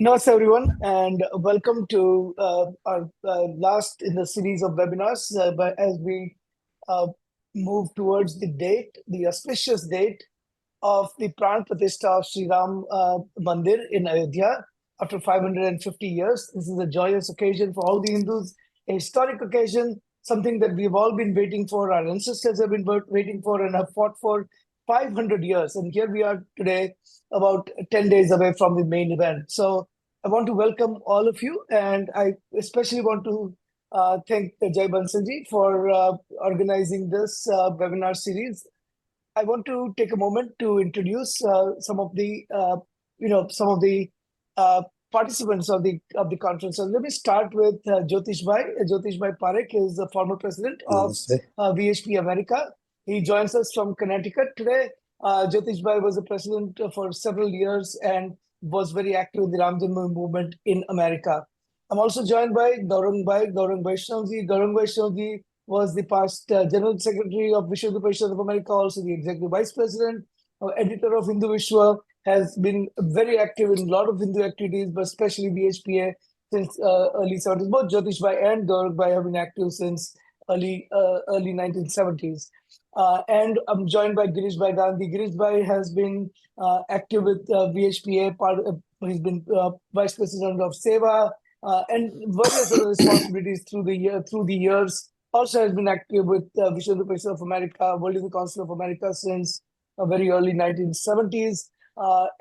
Namaste, everyone, and welcome to our last in the series of webinars. But as we uh, move towards the date, the auspicious date of the Pran Pratishtha of Sri Ram Mandir in Ayodhya after 550 years. This is a joyous occasion for all the Hindus, a historic occasion, something that we've all been waiting for, our ancestors have been waiting for, and have fought for 500 years. And here we are today, about 10 days away from the main event. So I want to welcome all of you, and I especially want to thank Jai Bansalji for organizing this webinar series. I want to take a moment to introduce some of the uh, participants of the conference. So let me start with Jyotish Bhai. Jyotish Bhai Parekh is the former president of Namaste. VHP America. He joins us from Connecticut today. Jyotish Bhai was the president for several years and was very active in the Ram Janmabhoomi movement in America. I'm also joined by Gaurang Vaishnavji. Gaurang Vaishnavji was the past General Secretary of Vishwa Parishad of America, also the Executive Vice President, editor of Hindudvesha, has been very active in a lot of Hindu activities, but especially VHPA since early 70s. Both Jyotish Bhai and Gaurav Bhai have been active since early 1970s. And I'm joined by Girish Bhai Gandhi. Girish Bhai has been active with VHPA. He's been Vice President of Seva and various other responsibilities through the years. Also has been active with Vishwa Parishad of America, World Youth Council of America since very early 1970s,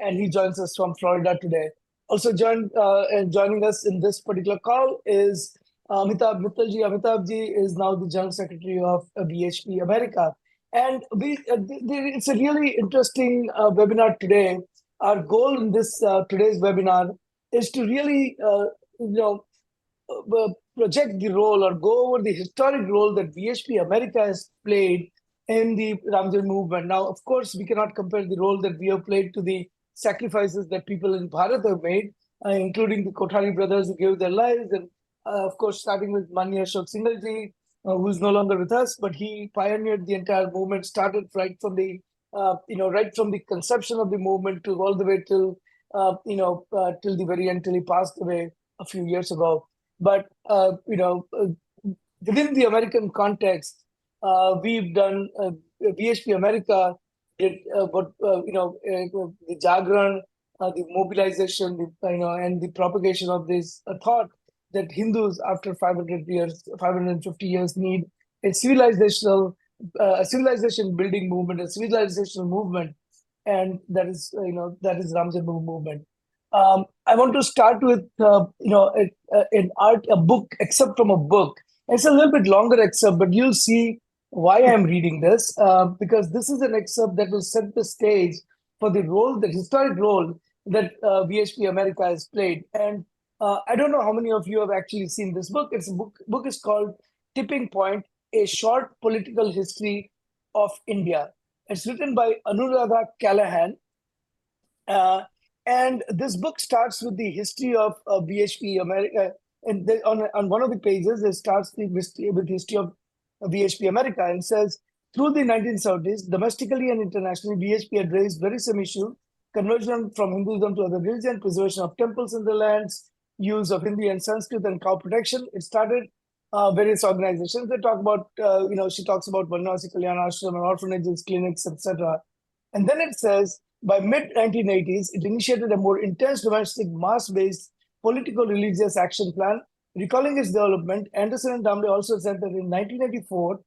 and he joins us from Florida today. Also joining us in this particular call is Amitabh Mittalji. Amitabhji is now the General Secretary of VHP America. And it's a really interesting webinar today. Our goal in this today's webinar is to really, project the role or go over the historic role that VHP America has played in the Ramjan movement. Now, of course, we cannot compare the role that we have played to the sacrifices that people in Bharat have made, including the Kothari brothers who gave their lives, and of course, starting with Mani Ashok Sinhalji, who is no longer with us, but he pioneered the entire movement, started right from the right from the conception of the movement to all the way till till the very end, till he passed away a few years ago. But within the American context, we've done VHP America did the Jagran, the mobilization, and the propagation of this thought that Hindus, after 500 years, 550 years, need a civilization building movement, a civilizational movement, and that is Ram Janmabhoomi movement. I want to start with a book, excerpt from a book. It's a little bit longer excerpt, but you'll see why I'm reading this, because this is an excerpt that will set the stage for the historic role that VHP America has played. And I don't know how many of you have actually seen this book. Book is called Tipping Point: A Short Political History of India. It's written by Anuradha Callahan. And this book starts with the history of VHP America. And on one of the pages, it starts with history of VHP America and says, through the 1970s, domestically and internationally, VHP had raised very same issue: conversion from Hinduism to other religion, preservation of temples in the lands, use of Hindi and Sanskrit, and cow protection. It started various organizations. They talk about, she talks about Varnavasi Kalyana Ashram and orphanages, clinics, etc. And then it says, by mid-1980s, it initiated a more intense domestic mass-based political religious action plan. Recalling its development, Anderson and Damle also said that in 1984,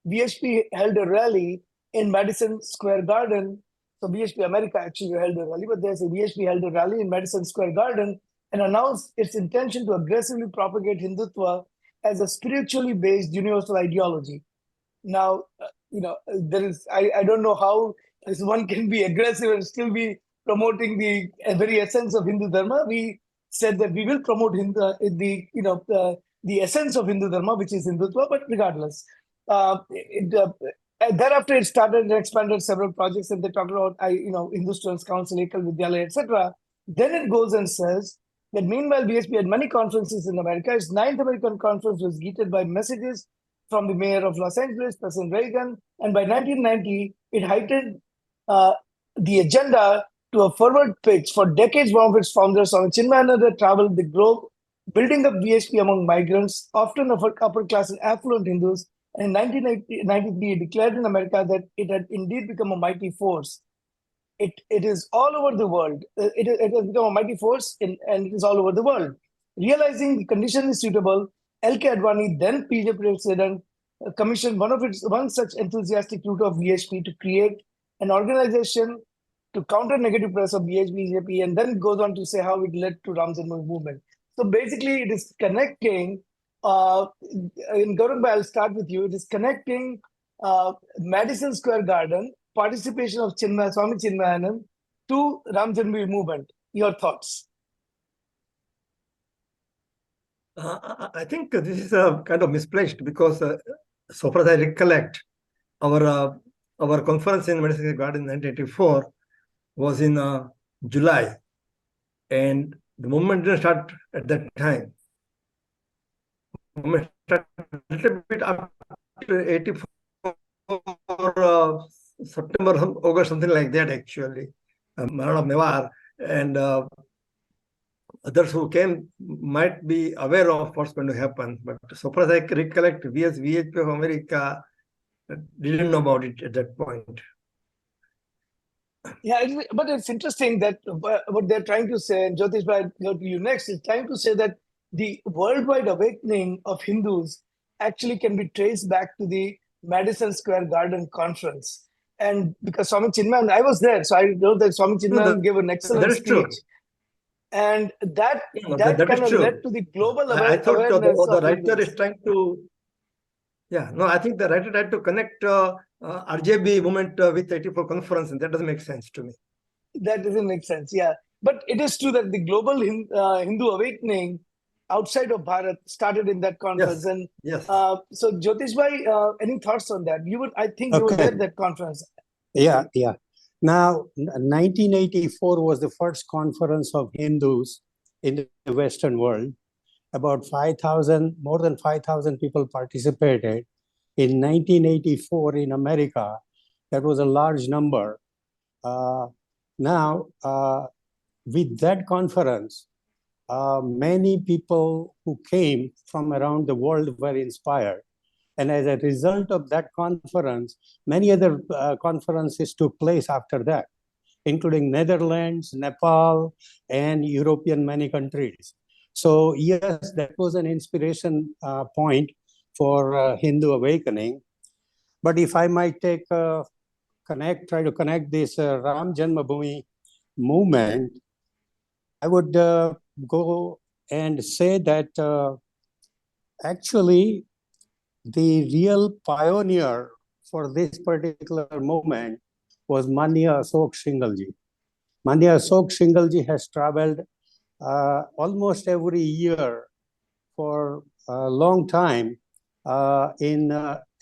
VHP held a rally in Madison Square Garden. So VHP America actually held a rally, but there's a VHP held a rally in Madison Square Garden and announced its intention to aggressively propagate Hindutva as a spiritually based universal ideology. Now, there is, I don't know how one can be aggressive and still be promoting the very essence of Hindu Dharma. We said that we will promote the essence of Hindu Dharma, which is Hindutva, but regardless. Thereafter, it started and expanded several projects, and they talk about, Hindu Students Council, Ekal Vidyalaya, etc. Then it goes and says that meanwhile, VSP had many conferences in America. Its 9th American conference was greeted by messages from the mayor of Los Angeles, President Reagan, and by 1990, it heightened the agenda to a forward pitch. For decades, one of its founders, Swami Chinmayananda, traveled the globe, building up VHP among migrants, often of upper class and affluent Hindus. And in 1993, he declared in America that it had indeed become a mighty force. It is all over the world. It has become a mighty force and it is all over the world. Realizing the condition is suitable, L.K. Advani, then PJ President, commissioned one such enthusiastic route of VHP to create an organization to counter negative press of BJP, and then goes on to say how it led to Ram Janma movement. So basically, it is connecting. In Gaurav, I'll start with you. It is connecting Madison Square Garden, participation of Swami Chinmayanand to Ram Janma movement. Your thoughts? I think this is kind of misplaced because, so far as I recollect, our conference in Madison Square Garden in 1984 was in July, and the movement didn't start at that time. The movement started a little bit after 84, September, August, something like that, actually. Maran of Mewar and others who came might be aware of what's going to happen. But so far as I recollect, VHP of America didn't know about it at that point. Yeah, but it's interesting that what they're trying to say, and Jyotish, I'll go to you next, is trying to say that the worldwide awakening of Hindus actually can be traced back to the Madison Square Garden conference. And because Swami Chinmayananda, I was there, so I know that Swami Chinmayananda gave an excellent speech. True. And that kind of led to the global I thought awareness the writer is trying to, I think the writer tried to connect RJB movement with 84 conference, and that doesn't make sense to me. That doesn't make sense, yeah. But it is true that the global Hindu awakening outside of Bharat started in that conference. Yes. So Jyotish bhai, any thoughts on that? I think you were there at that conference. Yeah. Now, 1984 was the first conference of Hindus in the Western world. About 5,000, more than 5,000 people participated. In 1984 in America, that was a large number. Now, with that conference, many people who came from around the world were inspired. And as a result of that conference, many other conferences took place after that, including Netherlands, Nepal, and European many countries. So yes, that was an inspiration point for Hindu awakening. But if I might try to connect this Ram Janmabhoomi movement, I would go and say that actually the real pioneer for this particular movement was Manya Ashok Shingalji. Manya Ashok Shingalji has traveled almost every year for a long time in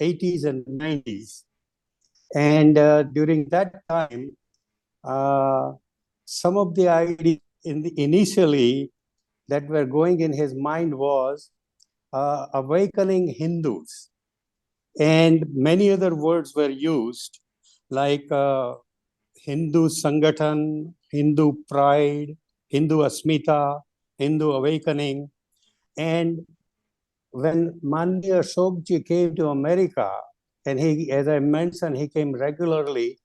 80s and 90s. And during that time, some of the ideas initially that were going in his mind was awakening Hindus. And many other words were used, like Hindu Sanatan, Hindu pride, Hindu Asmita, Hindu awakening. And when Mandir Ashokji came to America, and he, as I mentioned, he came regularly.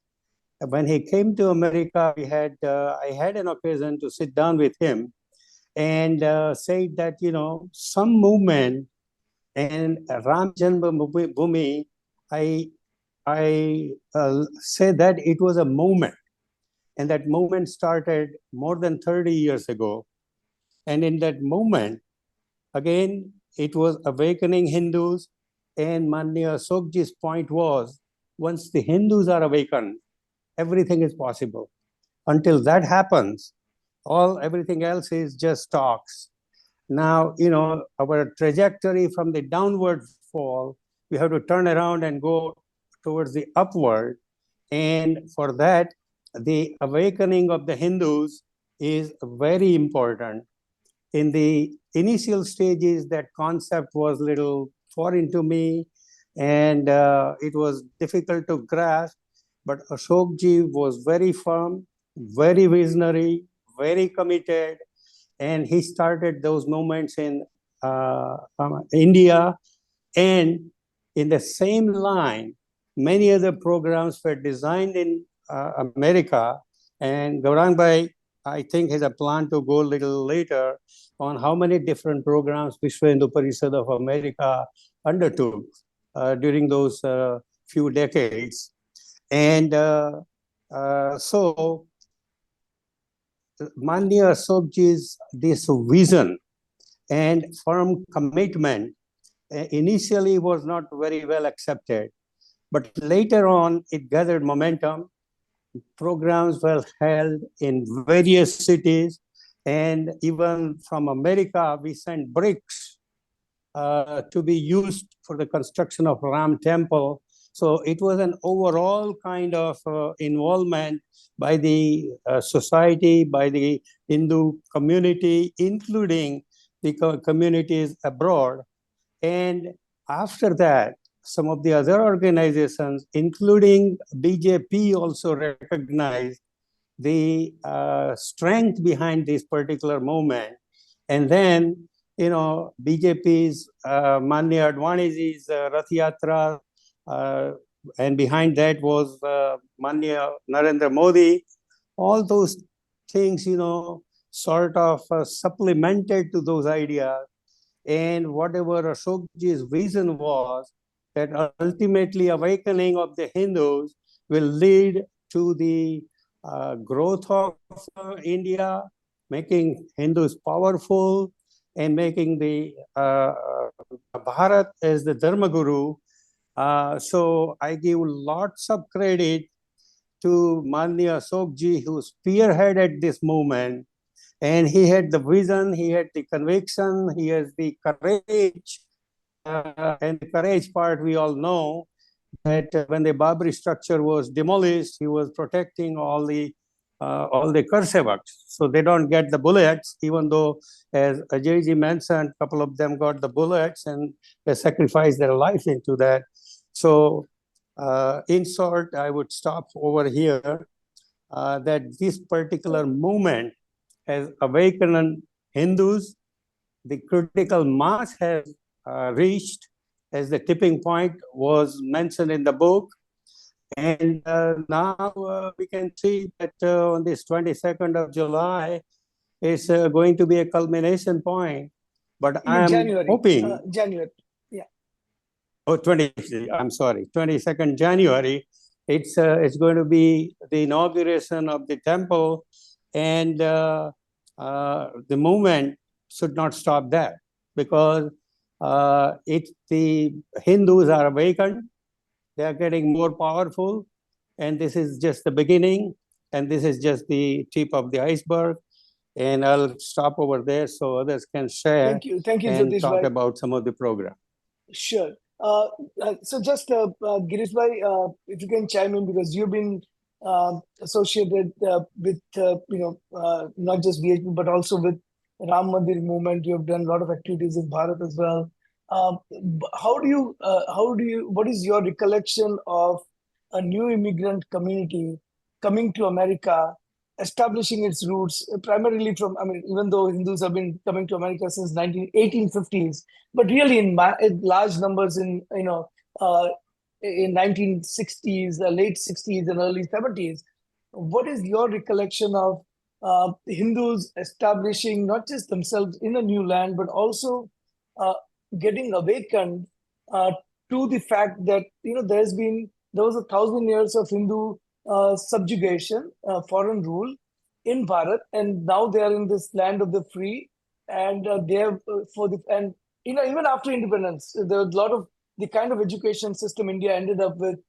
When he came to America, I had an occasion to sit down with him and say that, some movement and Ram Janmabhoomi, I say that it was a movement, and that movement started more than 30 years ago. And in that movement, again, it was awakening Hindus, and Manya Ashokji's point was, once the Hindus are awakened, everything is possible. Until that happens, everything else is just talks. Now, our trajectory from the downward fall, we have to turn around and go towards the upward. And for that, the awakening of the Hindus is very important. In the initial stages, that concept was a little foreign to me, and it was difficult to grasp. But Ashokji was very firm, very visionary, very committed, and he started those movements in India. And in the same line, many other programs were designed in America. And Gaurang Bhai, I think, has a plan to go a little later on how many different programs Vishwa Hindu Parishad of America undertook during those few decades. And so Manya Ashokji's this vision and firm commitment initially was not very well accepted, but later on it gathered momentum. Programs were held in various cities, and even from America, we sent bricks to be used for the construction of Ram Temple. So it was an overall kind of involvement by the society, by the Hindu community, including the communities abroad. And after that, some of the other organizations, including BJP, also recognized the strength behind this particular movement. And then, BJP's Manya Advaniji's Rath Yatra, and behind that was Manya Narendra Modi. All those things, sort of supplemented to those ideas. And whatever Ashokji's vision was, that ultimately awakening of the Hindus will lead to the growth of India, making Hindus powerful, and making the Bharat as the Dharma Guru. So I give lots of credit to Manya Ashokji, who spearheaded this movement. And he had the vision, he had the conviction, he has the courage. And the courage part, we all know that when the Babri structure was demolished, he was protecting all the Karsevaks, so they don't get the bullets, even though, as Ajayji mentioned, a couple of them got the bullets and they sacrificed their life into that. So in short, I would stop over here, that this particular movement has awakened Hindus. The critical mass has reached, as the tipping point was mentioned in the book. And now we can see that on this 22nd of July, it's going to be a culmination point. But I'm January, hoping, January. Yeah. oh, 22nd January, it's going to be the inauguration of the temple, and the movement should not stop there, because the Hindus are awakened, they are getting more powerful, and this is just the beginning, and this is just the tip of the iceberg. And I'll stop over there so others can share Thank you, and Jyotish talk bhai. about some of the program. Sure. So just Girish bhai, if you can chime in, because you've been associated with not just VHP but also with Ram Mandir movement. You have done a lot of activities in Bharat as well. What is your recollection of a new immigrant community coming to America, establishing its roots primarily from, I mean, even though Hindus have been coming to America since 1850s, but really in large numbers in 1960s, late 60s and early 70s. What is your recollection of Hindus establishing not just themselves in a new land, but also getting awakened to the fact that there was 1,000 years of Hindu subjugation, foreign rule in Bharat, and now they are in this land of the free, and they have and even after independence, there was a lot of the kind of education system India ended up with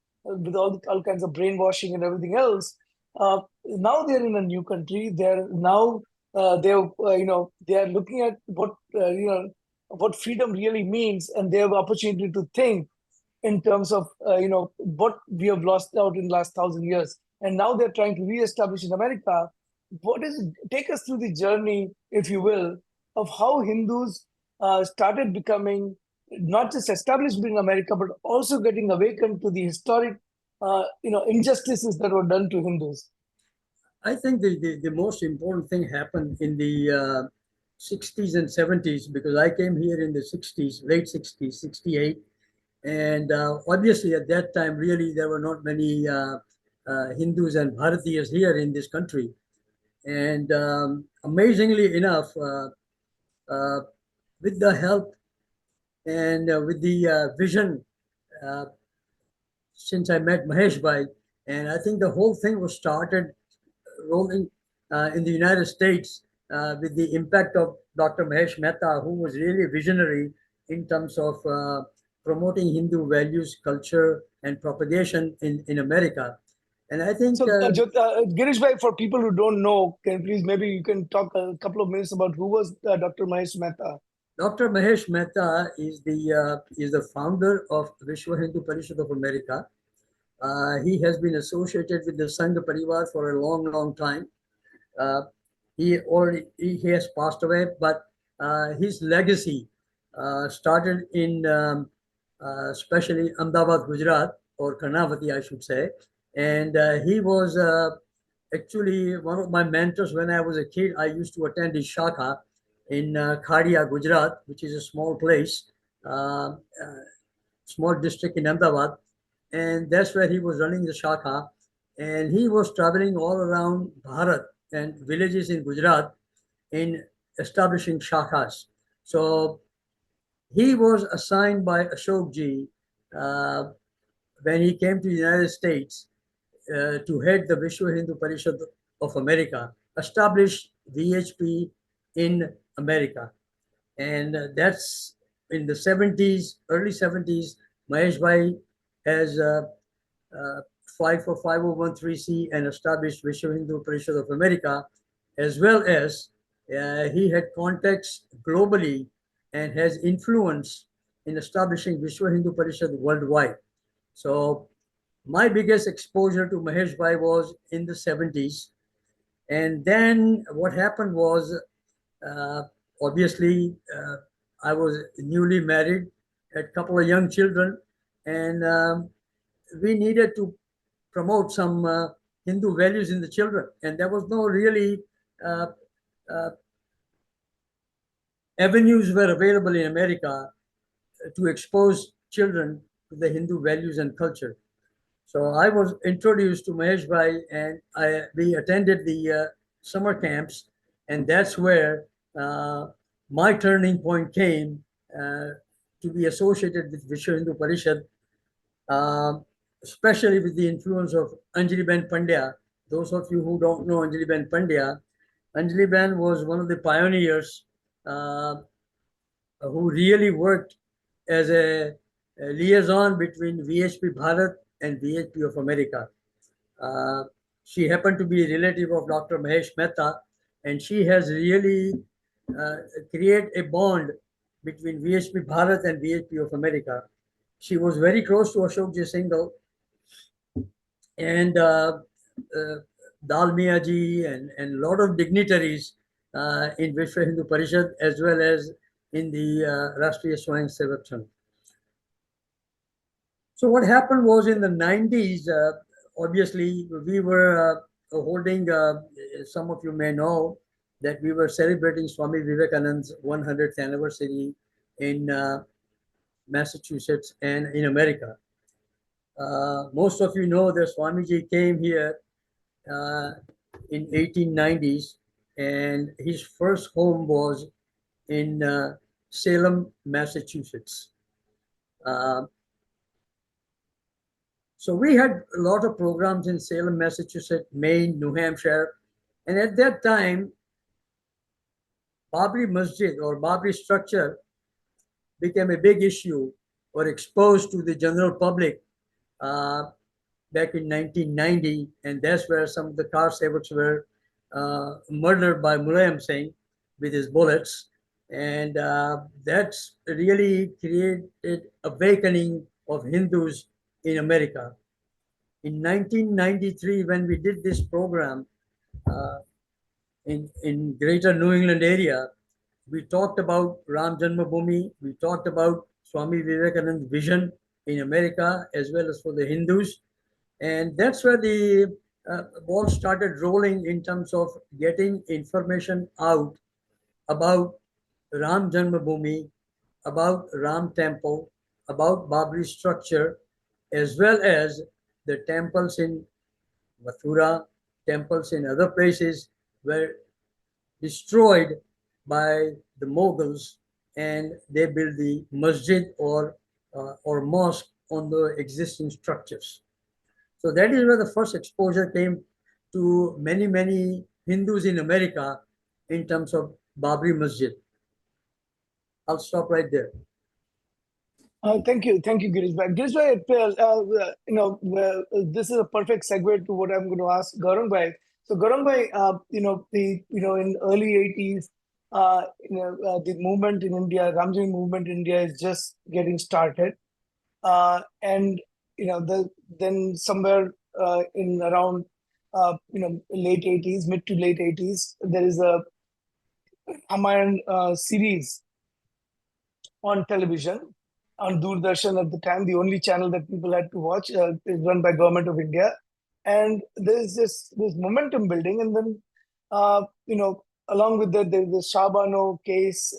all kinds of brainwashing and everything else. Now they're in a new country. They're now they are looking at what freedom really means, and they have opportunity to think in terms of what we have lost out in the last 1,000 years, and now they're trying to reestablish in America. Take us through the journey, if you will, of how Hindus started becoming not just established in America, but also getting awakened to the historic injustices that were done to Hindus. I think the most important thing happened in the 60s and 70s, because I came here in the 60s, late 60s, 68. And obviously at that time, really, there were not many Hindus and Bharatiyas here in this country. And amazingly enough, uh, with the help and with the vision, uh, since I met Mahesh Bhai, and I think the whole thing was started rolling in the United States with the impact of Dr. Mahesh Mehta, who was really visionary in terms of promoting Hindu values, culture, and propagation in America. And I think So, Girish bhai, for people who don't know, can please maybe you can talk a couple of minutes about who was Dr. Mahesh Mehta? Dr. Mahesh Mehta is the founder of Vishwa Hindu Parishad of America. He has been associated with the Sangha Parivar for a long, long time. Uh, he has passed away, but his legacy started in especially Ahmedabad, Gujarat, or Karnavati, I should say. And he was actually one of my mentors when I was a kid. I used to attend his shakha in Khadia, Gujarat, which is a small place, small district in Ahmedabad, and that's where he was running the shakha. And he was traveling all around Bharat and villages in Gujarat in establishing shakhas. So he was assigned by Ashok ji uh, when he came to the United States to head the Vishwa Hindu Parishad of America, establish VHP in America. And that's in the 70s, early 70s. Mahesh Bhai has filed for 5013C and established Vishwa Hindu Parishad of America, as well as he had contacts globally and has influence in establishing Vishwa Hindu Parishad worldwide. So my biggest exposure to Mahesh Bhai was in the 70s. And then what happened was, uh, obviously, I was newly married, had a couple of young children, and we needed to promote some Hindu values in the children. And there was no really uh, uh, avenues were available in America to expose children to the Hindu values and culture. So I was introduced to Mahesh Bhai, and we attended the summer camps, and that's where my turning point came to be associated with Vishwa Hindu Parishad, especially with the influence of Anjali Ben Pandya. Those of you who don't know Anjali Ben Pandya, Anjali Ben was one of the pioneers uh, who really worked as a liaison between VHP Bharat and VHP of America. Uh, she happened to be a relative of Dr. Mahesh Mehta, and she has really uh, created a bond between VHP Bharat and VHP of America. She was very close to Ashok Ji Singhal, and Dalmia ji and a lot of dignitaries in Vishwa Hindu Parishad, as well as in the Rashtriya Swayam Sevak Sangh. So what happened was in the 90s, obviously we were holding, some of you may know that we were celebrating Swami Vivekananda's 100th anniversary in Massachusetts and in America. Most of you know that Swamiji came here in 1890s, and his first home was in Salem, Massachusetts. So we had a lot of programs in Salem, Massachusetts, Maine, New Hampshire. And at that time, Babri Masjid or Babri structure became a big issue or exposed to the general public back in 1990. And that's where some of the car savers were murdered by Mulayam Singh with his bullets. And that's really created awakening of Hindus in America. In 1993, when we did this program in greater New England area, we talked about Ram Janmabhoomi, we talked about Swami Vivekananda's vision in America as well as for the Hindus. And that's where the ball started rolling in terms of getting information out about Ram Janmabhoomi, about Ram Temple, about Babri structure, as well as the temples in Mathura, temples in other places were destroyed by the Mughals, and they built the masjid or mosque on the existing structures. So that is where the first exposure came to many Hindus in America in terms of Babri Masjid. I'll stop right there. Thank you, Girish Bhai. Girish Bhai, this is a perfect segue to what I'm going to ask Gaurang Bhai. So Gaurang Bhai, in early 80s, the movement in India, Ramji movement in India is just getting started, and then somewhere in around late 80s, mid to late 80s, there is a Ramayan series on television, on Doordarshan at the time, the only channel that people had to watch, is run by Government of India. And there's this momentum building, and then along with that, there's the Shabano case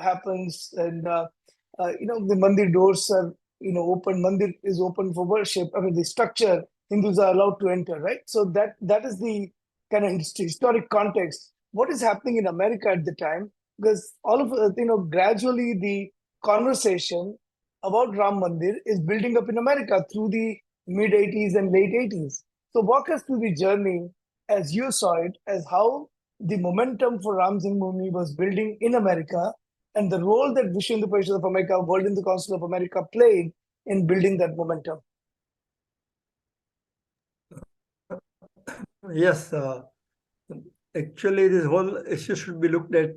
happens, and the Mandir doors are open. Mandir is open for worship. I mean, the structure, Hindus are allowed to enter, right? So that is the kind of historic context. What is happening in America at the time? Because all of gradually the conversation about Ram Mandir is building up in America through the mid 80s and late 80s. So walk us through the journey as you saw it, as how the momentum for Ram Janmabhoomi was building in America, and the role that Vishwa Hindu Parishad of America, World Hindu Council of America played in building that momentum. Yes, actually, this whole issue should be looked at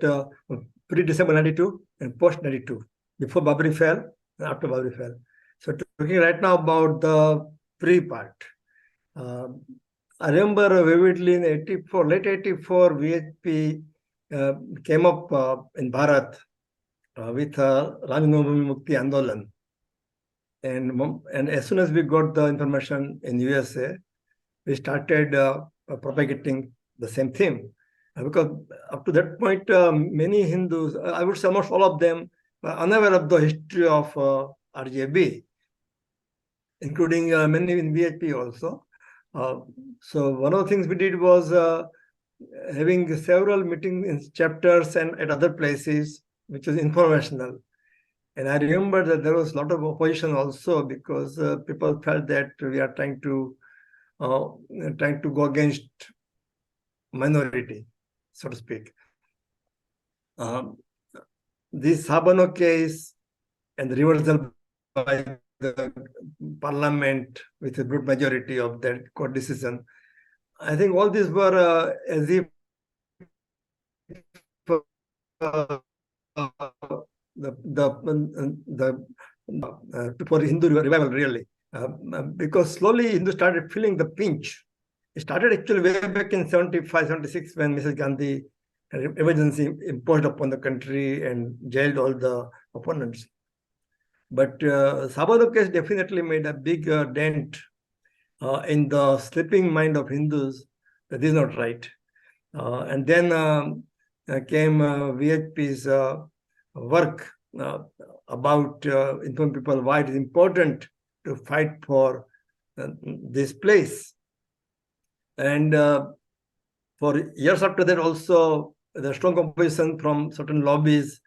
pre-December 92 and post-92, before Babri fell and after Babri fell. So talking right now about the pre-part. I remember vividly in 84, late 84, VHP came up in Bharat with Ram Janmabhoomi Mukti Andolan. And as soon as we got the information in USA, we started propagating the same theme. Because up to that point, many Hindus, I would say almost all of them, were unaware of the history of RJB, including many in VHP also. So one of the things we did was having several meetings in chapters and at other places, which was informational. And I remember that there was a lot of opposition also, because people felt that we are trying to go against minority, so to speak. This Sabano case and the reversal by the parliament with a good majority of that court decision, I think all these were as if for Hindu revival, really, because slowly Hindu started feeling the pinch. It started actually way back in 75, 76 when Mrs. Gandhi had emergency imposed upon the country and jailed all the opponents. But Sabado case definitely made a big dent in the sleeping mind of Hindus that this is not right. And then came VHP's work about informing people why it is important to fight for this place. And for years after that also, the strong opposition from certain lobbies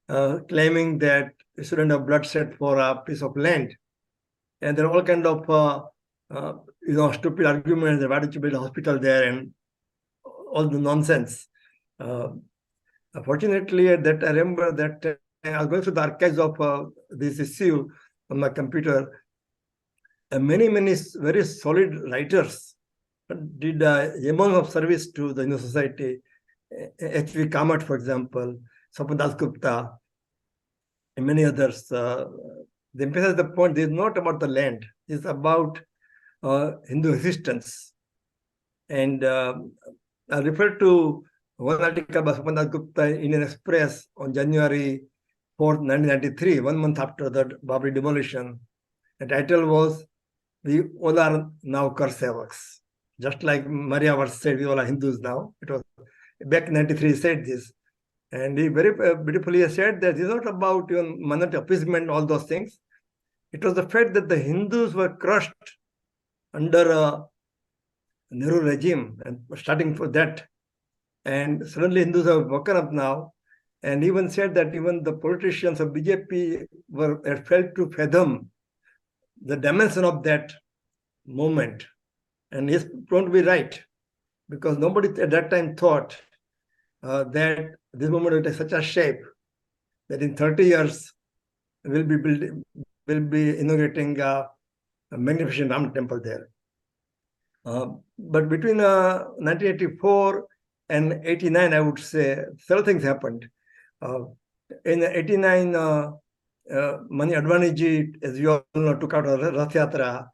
claiming that we shouldn't have bloodshed for a piece of land. And there are all kind of stupid arguments that why did you build a hospital there and all the nonsense. Fortunately, I remember that I was going through the archives of this issue on my computer, and many very solid writers did a amount of service to the Hindu society. H.V. Kamat, for example, Sapan Das Gupta, and many others. They emphasize the point, this is not about the land, it's about Hindu existence. And I refer to one article by Sapan Das Gupta in Indian Express on January 4th, 1993, 1 month after the Babri demolition. The title was, "We all are now Kar Sevaks." just like Maria was said, we all are Hindus now. It was back in 93 he said this. And he very beautifully said that it's not about monetary appeasement, all those things. It was the fact that the Hindus were crushed under a Nehru regime, and starting for that. And suddenly Hindus have woken up now, and even said that even the politicians of BJP had failed to fathom the dimension of that movement. And he's proven to be right, because nobody at that time thought that this movement will take such a shape that in 30 years we'll be inaugurating a magnificent Ram temple there. But between 1984 and 89, I would say several things happened. In 89, Mani Advani ji, as you all know, took out a Rath Yatra,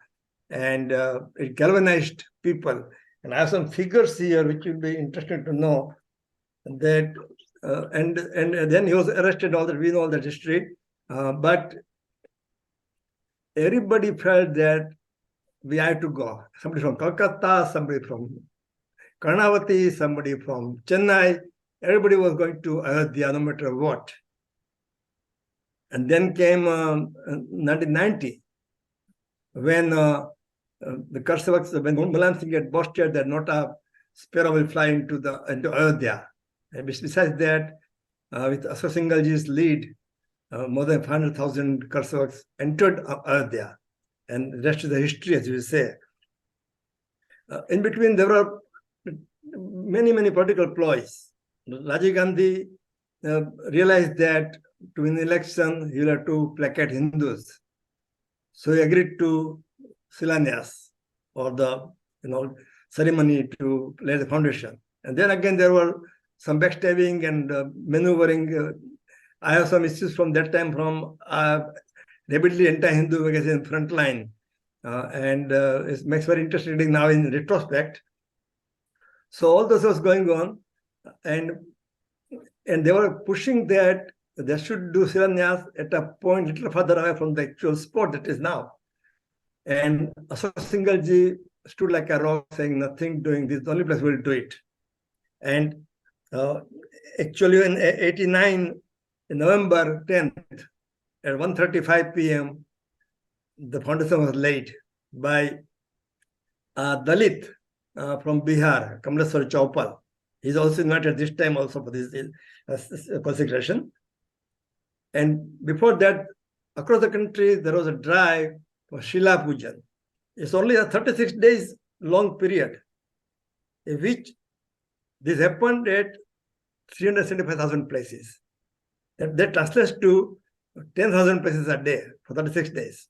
and it galvanized people. And I have some figures here which will be interesting to know. That and then he was arrested. All that we know all that history, but everybody felt that we had to go. Somebody from Kolkata, somebody from Karnavati, somebody from Chennai. Everybody was going to Ayodhya, no matter what. And then came 1990, when the Karsavaks, when Mulayam Singh had boasted that not a sparrow will fly into Ayodhya. And besides that, with Ashok Singhal-ji's lead, more than 500,000 Karsavaks entered Ayodhya. And the rest is the history, as you say. In between, there were many, many political ploys. Rajiv Gandhi realized that to win the election, he will have to placate Hindus. So he agreed to Silanyas, or the ceremony to lay the foundation. And then again, there were some backstabbing and maneuvering. I have some issues from that time from rapidly anti-Hindu magazine Frontline, and it makes very interesting reading now in retrospect. So all this was going on, and they were pushing that they should do Silanyas at a point little further away from the actual spot that is now. And Ashok Singhal-ji stood like a rock, saying nothing, doing this, the only place we'll do it. And actually in 89, November 10th, at 1:35 p.m., the foundation was laid by Dalit from Bihar, Kamleswar Chaupal. He's also invited this time also for this consecration. And before that, across the country, there was a drive for Shila Pujan. It's only a 36 days long period, in which this happened at 375,000 places. That translates to 10,000 places a day for 36 days.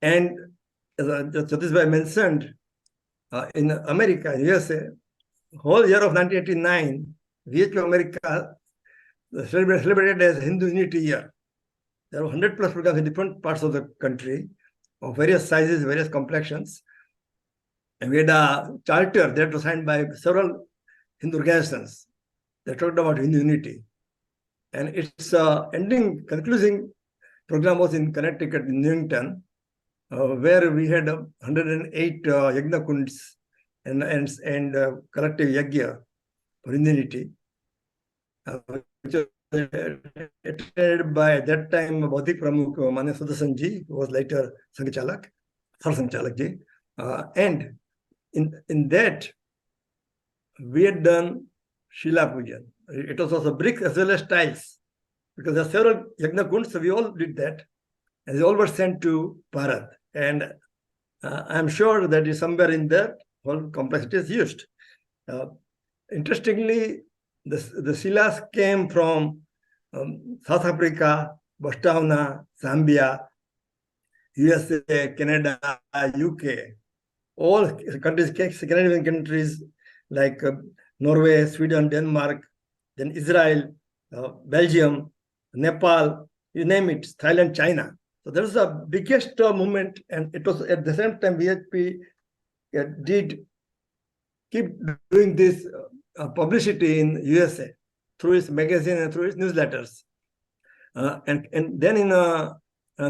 And as Jyotisbhai mentioned, in America, in USA, whole year of 1989, VHP America celebrated as Hindu Unity Year. There were 100 plus programs in different parts of the country, of various sizes, various complexions. And we had a charter that was signed by several Hindu organizations that talked about Hindu unity. And its concluding program was in Connecticut, in Newington, where we had 108 Yajna Kunds and collective Yajna for Hindu unity, which was attended by, at that time, Baudik Pramukh Manya Sudarshan ji, who was later Sanghchalak, third Sanghchalak ji. And in that, we had done Shila Pujan. It was also bricks as well as tiles, because there are several Yajna Kunds, so we all did that. And they all were sent to Bharat. And I'm sure that is somewhere in that whole complexity is used. Interestingly, the Shilas came from South Africa, Botswana, Zambia, USA, Canada, UK, all countries, Scandinavian countries like Norway, Sweden, Denmark, then Israel, Belgium, Nepal, you name it, Thailand, China. So that was the biggest movement, and it was at the same time VHP did keep doing this publicity in USA through its magazine and through its newsletters. And then in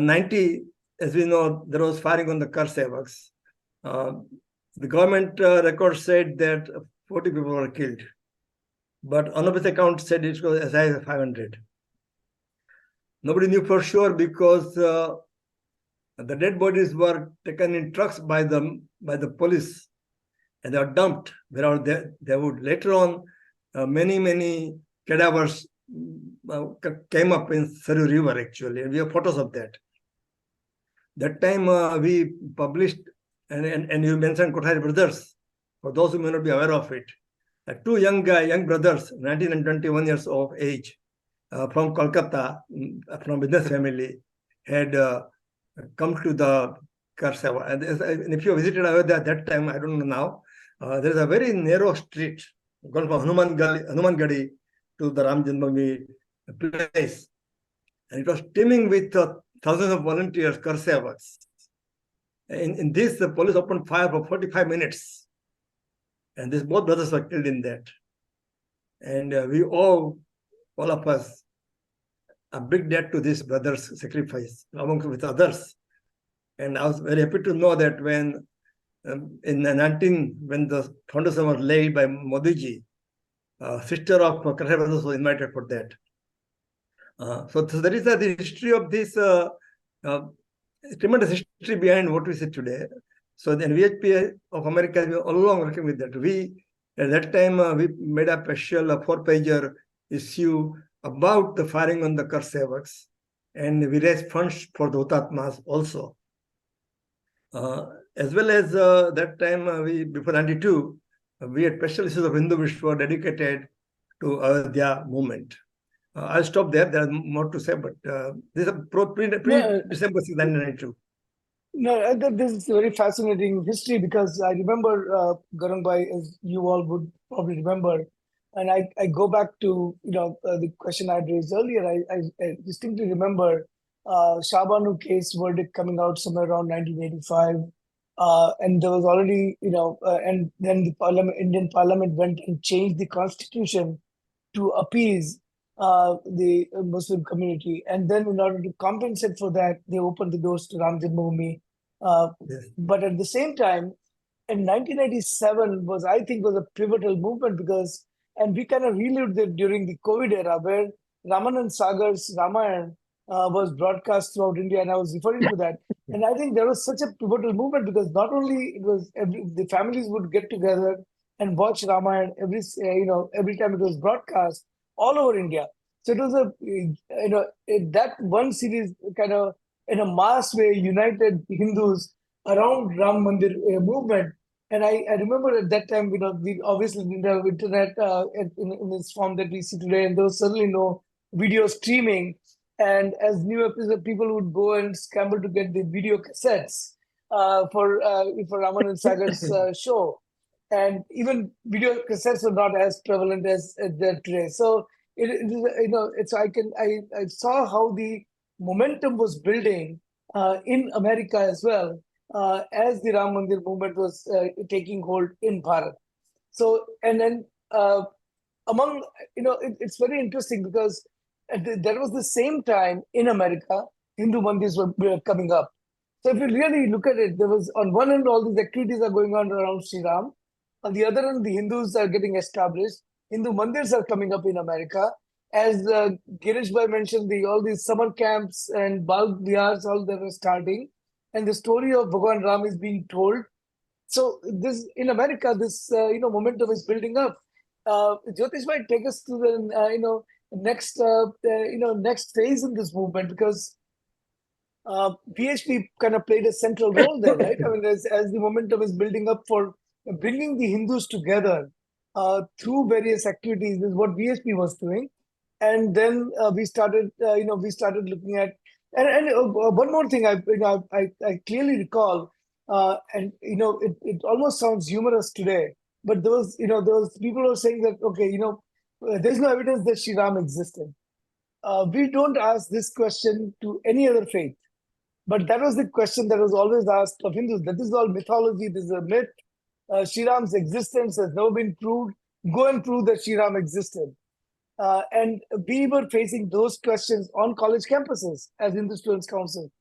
90, as we know, there was firing on the Karsavaks. The government record said that 40 people were killed, but unofficial account said it was as high as 500. Nobody knew for sure because the dead bodies were taken in trucks by the police, and they were dumped. They would later on, many cadavers came up in Saru River actually, and we have photos of that. That time we published, and you mentioned Kothari brothers. For those who may not be aware of it, two young brothers, 19 and 21 years of age, from Kolkata, from business family, had come to the Karsava. And if you visited Ayodhya at that time, I don't know now, there is a very narrow street going from Hanuman Gadi to the Ram Janmabhoomi place. And it was teeming with thousands of volunteers, Karsavaks. In this, the police opened fire for 45 minutes. And these both brothers were killed in that. And we all of us, a big debt to this brother's sacrifice, along with others. And I was very happy to know that when when the foundation was laid by Modiji, sister of Kathari brothers was invited for that. So there is the history of this tremendous history behind what we see today. So then VHP of America, we all along working with that. At that time, we made a special 4-pager issue about the firing on the Karsavaks, and we raised funds for the Hutatmas also. As well as that time, before 92, we had special issues of Hindudvesha dedicated to Ayodhya movement. I'll stop there. There's more to say, but this is pre-December 1992. No, this is a very fascinating history because I remember, Garang Bhai, as you all would probably remember, and I go back to the question I raised earlier. I distinctly remember Shah Banu case verdict coming out somewhere around 1985, and there was already and then the Indian Parliament went and changed the constitution to appease the Muslim community, and then in order to compensate for that, they opened the doors to Ram Janmabhoomi. Yes. But at the same time, in 1987 was a pivotal movement because, and we kind of relived it during the COVID era where Ramanand Sagar's Ramayana was broadcast throughout India, and I was referring to that. And I think there was such a pivotal movement because not only it was the families would get together and watch Ramayana every time it was broadcast all over India. So it was that one series kind of in a mass way united Hindus around Ram Mandir movement. And I remember at that time, we obviously didn't have internet in this form that we see today, and there was certainly no video streaming. And as new episodes, people would go and scramble to get the video cassettes for Ramanand Sagar's show. And even video cassettes were not as prevalent as they're today. So I saw how the momentum was building in America as well as the Ram Mandir movement was taking hold in Bharat. So and then it's very interesting because there was the same time in America Hindu mandirs were coming up. So if you really look at it, there was on one end all these activities are going on around Sri Ram. On the other end, the Hindus are getting established. Hindu mandirs are coming up in America. As Girish Bhai mentioned, all these summer camps and Bal Vihars, all that are starting. And the story of Bhagwan Ram is being told. So this in America, this momentum is building up. Jyotish Bhai, take us to the next phase in this movement because VHP kind of played a central role there, right? I mean, as the momentum is building up for bringing the Hindus together through various activities, is what VHP was doing. And then we started looking at, and one more thing I clearly recall, and it almost sounds humorous today, but those people were saying that there's no evidence that Sri Ram existed. We don't ask this question to any other faith, but that was the question that was always asked of Hindus. That this is all mythology. This is a myth. Sri Ram's existence has never been proved. Go and prove that Sri Ram existed. And we were facing those questions on college campuses as Hindu Students Council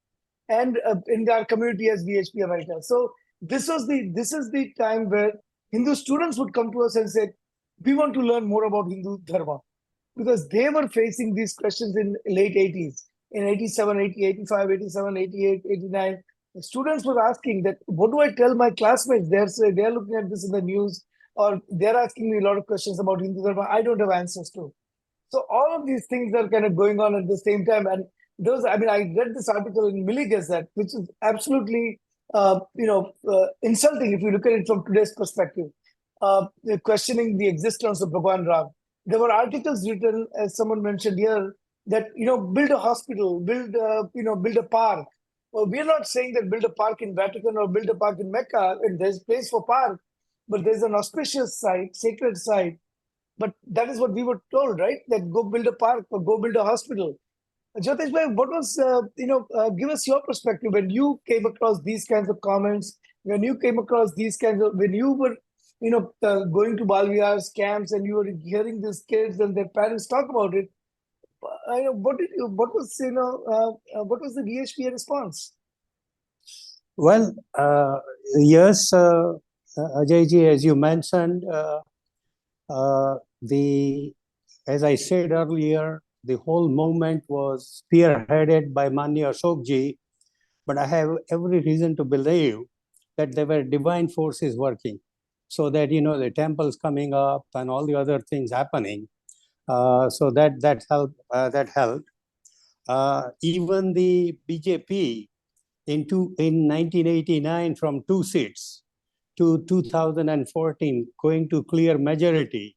and in our community as VHP America. So this is the time where Hindu students would come to us and say, we want to learn more about Hindu Dharma, because they were facing these questions in late 80s, in 87, 80, 85, 87, 88, 89. The students were asking that, what do I tell my classmates? They're looking at this in the news, or they're asking me a lot of questions about Hindu Dharma I don't have answers to. So all of these things are kind of going on at the same time. And I mean, I read this article in Milli Gazette, which is absolutely, insulting if you look at it from today's perspective, questioning the existence of Bhagwan Ram. There were articles written, as someone mentioned here, that, build a hospital, build a park. Well, we're not saying that build a park in Vatican or build a park in Mecca, and there's place for park, but there's an auspicious site, sacred site. But that is what we were told, right? That go build a park or go build a hospital. Jyotish bhai, what was, give us your perspective when you came across these kinds of comments, when you came across these kinds of, when you were, going to Balviar's camps and you were hearing these kids and their parents talk about it. What was the DHPA response? Well, yes, Ajayji, as you mentioned, as I said earlier, the whole movement was spearheaded by Manya Ashokji, but I have every reason to believe that there were divine forces working, so that the temples coming up and all the other things happening. So that helped. Even the BJP in 1989 from 2 seats to 2014 going to clear majority.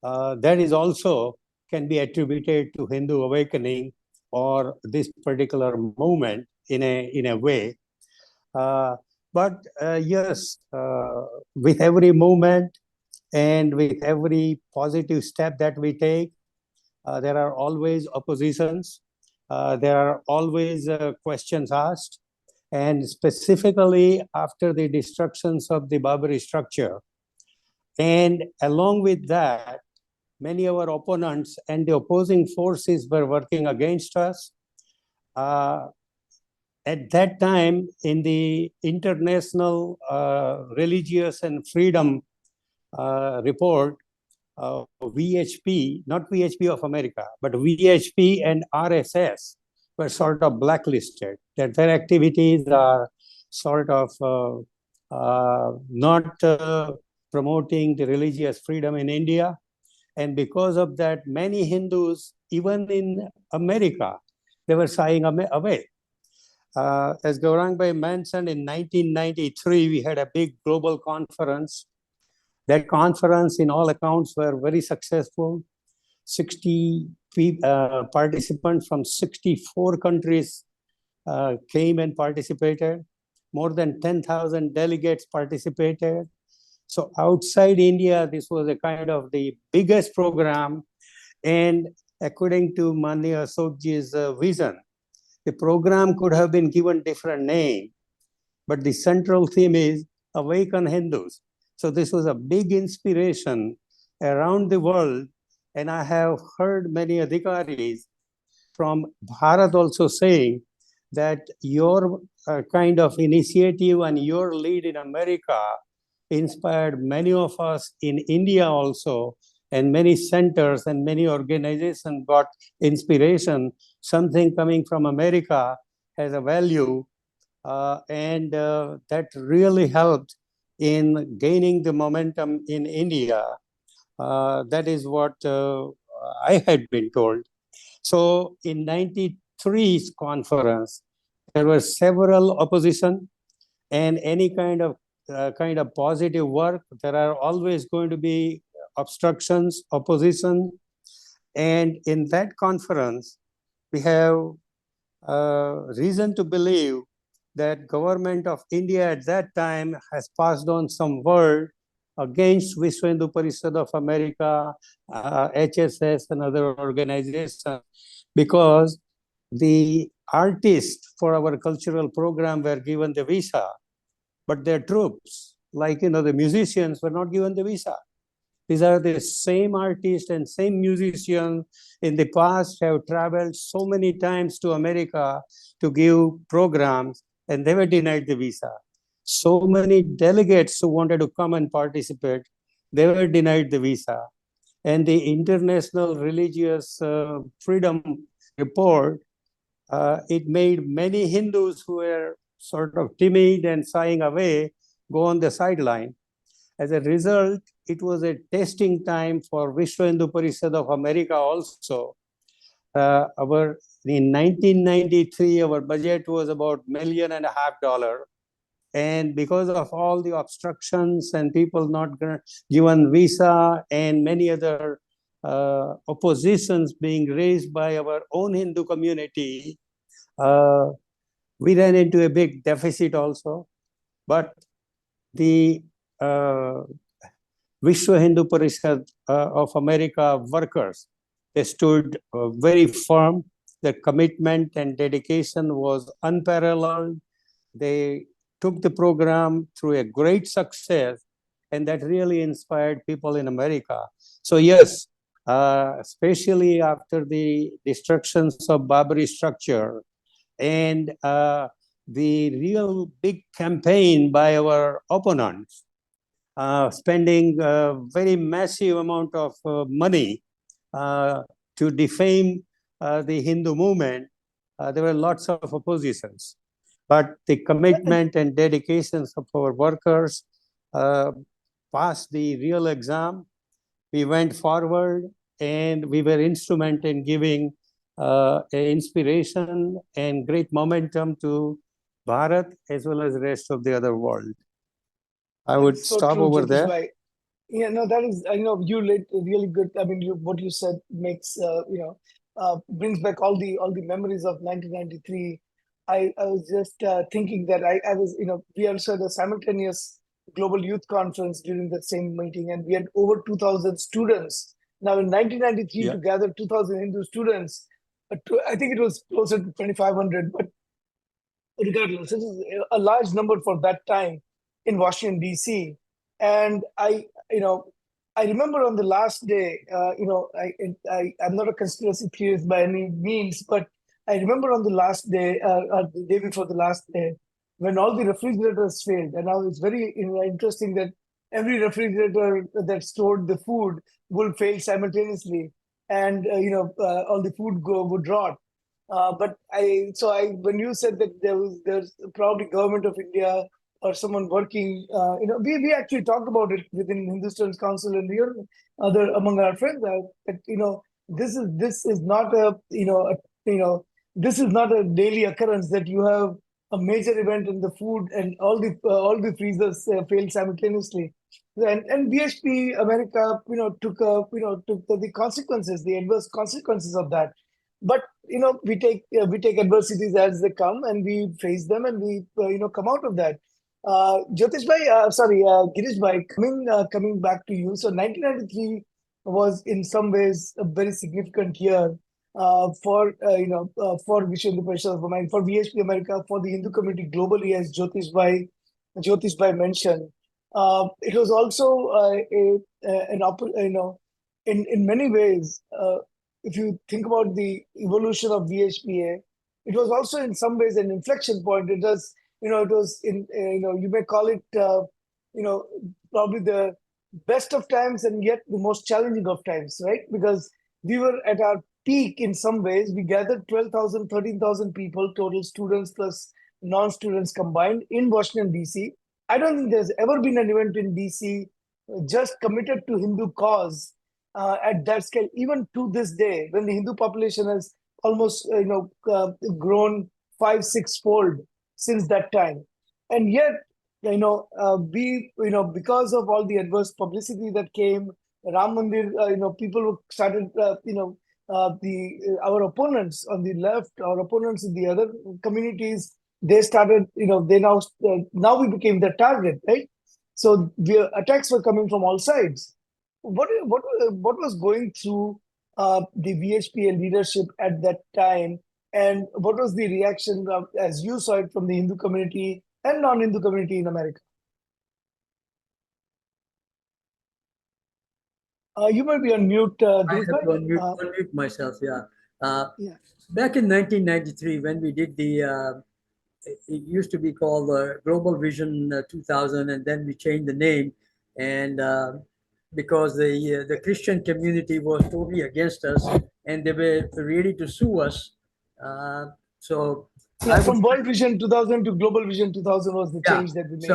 That is also can be attributed to Hindu awakening or this particular movement in a way. But yes, with every movement and with every positive step that we take, there are always oppositions. There are always questions asked. And specifically after the destructions of the Babri structure. And along with that, many of our opponents and the opposing forces were working against us. At that time, in the International Religious and Freedom report, VHP, not VHP of America, but VHP and RSS were sort of blacklisted, that their activities are sort of not promoting the religious freedom in India. And because of that, many Hindus, even in America, they were shying away. As Gaurang Bhai mentioned, in 1993, we had a big global conference. That conference, in all accounts, were very successful. 60 participants from 64 countries came and participated. More than 10,000 delegates participated. So outside India, this was a kind of the biggest program. And according to Manya Ashokji's vision, the program could have been given different name, but the central theme is Awaken Hindus. So this was a big inspiration around the world. And I have heard many adhikaris from Bharat also saying that your kind of initiative and your lead in America inspired many of us in India also, and many centers and many organizations got inspiration. Something coming from America has a value, and that really helped in gaining the momentum in India. That is what I had been told. So in 93's conference, there were several opposition, and any kind of positive work, there are always going to be obstructions, opposition. And in that conference, we have reason to believe that government of India at that time has passed on some word against Vishwa Hindu Parishad of America, HSS and other organizations, because the artists for our cultural program were given the visa, but their troops, like the musicians, were not given the visa. These are the same artists and same musicians in the past have traveled so many times to America to give programs, and they were denied the visa. so many delegates who wanted to come and participate, they were denied the visa. And the International Religious Freedom Report, it made many Hindus who were sort of timid and shying away go on the sideline. As a result, it was a testing time for Vishwa Hindu Parishad of America also. In 1993, our budget was about $1.5 million. And because of all the obstructions and people not given visa and many other oppositions being raised by our own Hindu community, we ran into a big deficit also. But the Vishwa Hindu Parishad of America workers, they stood very firm. Their commitment and dedication was unparalleled. They took the program through a great success, and that really inspired people in America. So yes, especially after the destructions of Babri structure and the real big campaign by our opponents, spending a very massive amount of money to defame the Hindu movement, there were lots of oppositions. But the commitment and dedications of our workers passed the real exam. We went forward and we were instrument in giving inspiration and great momentum to Bharat as well as the rest of the other world. I would That's so stop true, over Jyotish there. bhai. Yeah, no, that is, you laid really good. I mean, what you said makes, brings back all the memories of 1993. I was just thinking that I was, we also had a simultaneous global youth conference during the same meeting, and we had over 2,000 students. Now, in 1993, Yeah. to gather 2,000 Hindu students, I think it was closer to 2,500, but regardless, it is a large number for that time in Washington, D.C. And I remember on the last day, I'm not a conspiracy theorist by any means, but I remember on the last day, the day before the last day, when all the refrigerators failed. And now it's very interesting that every refrigerator that stored the food will fail simultaneously. And, all the food would rot. When you said that there's probably government of India or someone working, we actually talked about it within Hindustan Council and the other among our friends that this is not this is not a daily occurrence that you have a major event in the food and all the freezers fail simultaneously. And BHP America, took the consequences, the adverse consequences of that. But we take adversities as they come and we face them and we come out of that. Jyotish bhai, Girish bhai, coming back to you. So 1993 was in some ways a very significant year for Vishwa Hindu Parishad of America, for VHP America, for the Hindu community globally, as Jyotish bhai mentioned. It was also in many ways. If you think about the evolution of VHPA, it was also in some ways an inflection point. It was, you may call it, probably the best of times and yet the most challenging of times, right? Because we were at our peak in some ways. We gathered 12,000, 13,000 people, total students plus non-students combined in Washington, D.C. I don't think there's ever been an event in DC just committed to Hindu cause at that scale, even to this day, when the Hindu population has almost grown 5-6-fold since that time, and yet because of all the adverse publicity that came, Ram Mandir, people started our opponents on the left, our opponents in the other communities, they started, they now we became the target, right? So the attacks were coming from all sides. What was going through the VHPA leadership at that time, and what was the reaction as you saw it from the Hindu community and non-Hindu community in America? You might be on mute, I Girish have to bhai. unmute myself, yeah. Yeah. Back in 1993, when we did the it used to be called Global Vision 2000, and then we changed the name, and because the Christian community was totally against us, and they were ready to sue us. So Yeah, I from was, World Vision 2000 to Global Vision 2000 was the yeah. change that we made.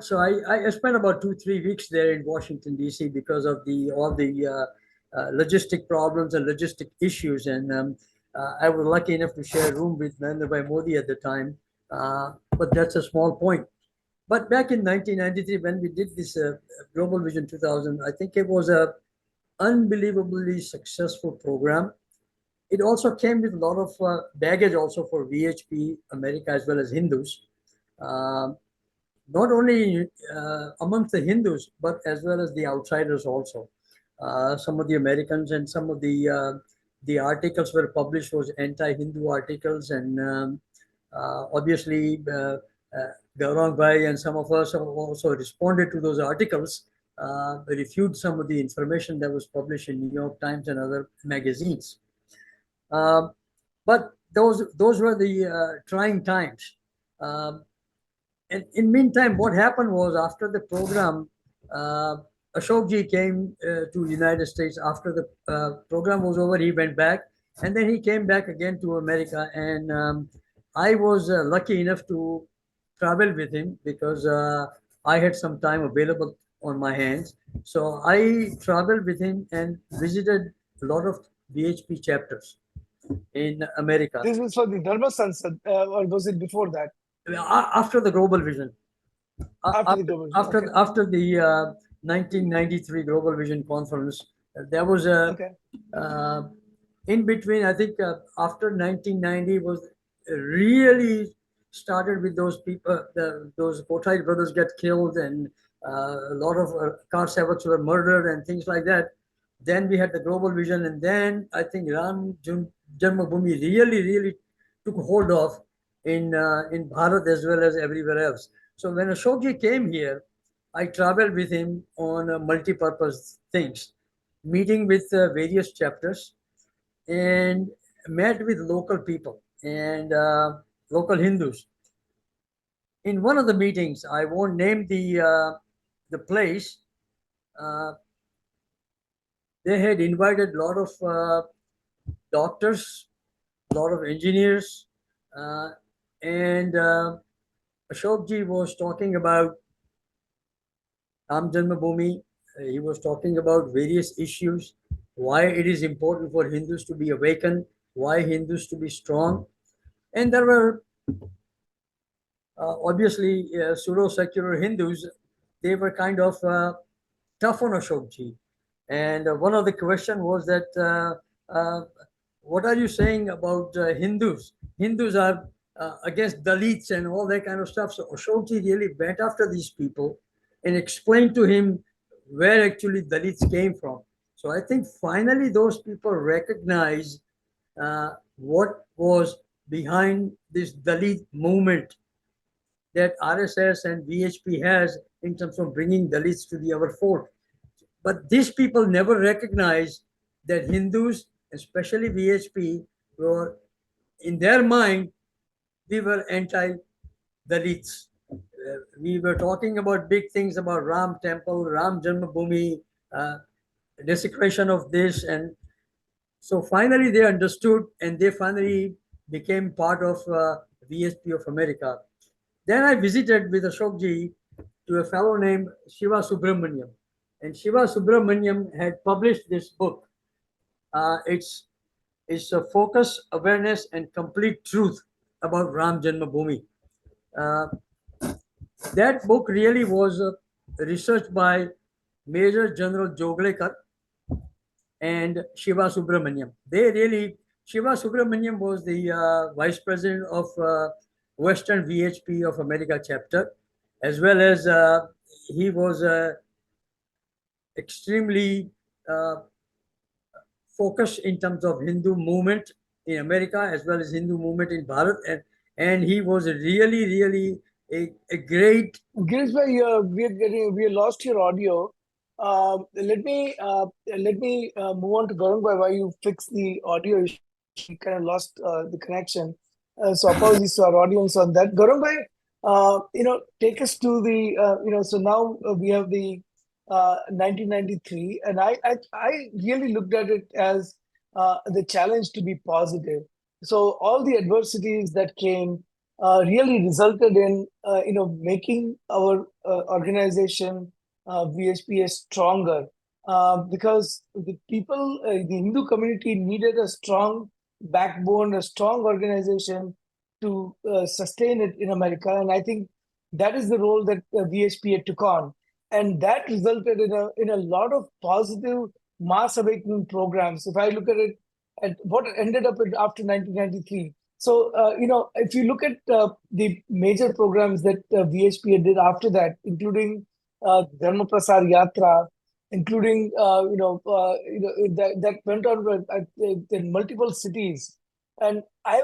So I spent about 2-3 weeks there in Washington D.C. because of all the logistic problems and logistic issues, and I was lucky enough to share a room with Mandir Modi at the time. But that's a small point. But back in 1993, when we did this Global Vision 2000, I think it was a unbelievably successful program. It also came with a lot of baggage also for VHP America as well as Hindus. Um not only amongst the Hindus, but as well as the outsiders also. Some of the Americans and some of the articles were published was anti-Hindu articles, and obviously Gaurang Bhai and some of us have also responded to those articles, refute some of the information that was published in New York Times and other magazines. But those were the trying times. And in meantime, what happened was after the program, Ashokji came to United States after the program was over. He went back, and then he came back again to America. And I was lucky enough to travel with him because I had some time available on my hands. So I traveled with him and visited a lot of VHP chapters in America. This is for the Dharma Sansad, or was it before that? After the Global Vision. After the Global Vision, okay. After the 1993 Global Vision Conference, there was a Okay. in between. I think after 1990 was really started with those people. Those Kothai brothers get killed, and a lot of car savaks were murdered and things like that. Then we had the Global Vision, and then I think Ram Janmabhoomi really took hold of in Bharat as well as everywhere else. So when Ashokji came here, I traveled with him on multi-purpose things, meeting with various chapters, and met with local people and local Hindus. In one of the meetings, I won't name the place. They had invited a lot of doctors, a lot of engineers, and Ashokji was talking about Ram Janmabhoomi. He was talking about various issues, why it is important for Hindus to be awakened, why Hindus to be strong. And there were obviously pseudo-secular Hindus. They were kind of tough on Ashokji. And one of the questions was that, what are you saying about Hindus? Hindus are against Dalits and all that kind of stuff. So Ashokji really went after these people and explained to him where actually Dalits came from. So I think finally those people recognized what was behind this Dalit movement that RSS and VHP has in terms of bringing Dalits to the our fort. But these people never recognized that Hindus, especially VHP, were, in their mind, we were anti-Dalits. We were talking about big things about Ram Temple, Ram Janmabhoomi, desecration of this. And so finally they understood, and they finally became part of VHP of America. Then I visited with Ashokji to a fellow named Shiva Subramaniam. And Shiva Subramaniam had published this book. It's a focus, awareness, and complete truth about Ram Janmabhoomi. That book really was researched by Major General Joglekar and Shiva Subramaniam. Shiva Subramaniam was the vice president of Western VHP of America chapter, as well as he was extremely focused in terms of Hindu movement in America as well as Hindu movement in Bharat, and he was really a great. Girish bhai, we lost your audio. Let me move on to Gaurang bhai while you fix the audio issue. We kind of lost the connection. So apologies to our audience on that. Gaurambhai, take us to the, so now we have the 1993, and I really looked at it as the challenge to be positive. So all the adversities that came really resulted in, making our organization, VHPA, stronger. Because the people, the Hindu community needed a strong backbone, a strong organization to sustain it in America. And I think that is the role that VHPA took on. And that resulted in a lot of positive mass awakening programs. If I look at it, at what ended up after 1993. So, if you look at the major programs that VHPA did after that, including Dharma Prasar Yatra, including that went on in multiple cities, and I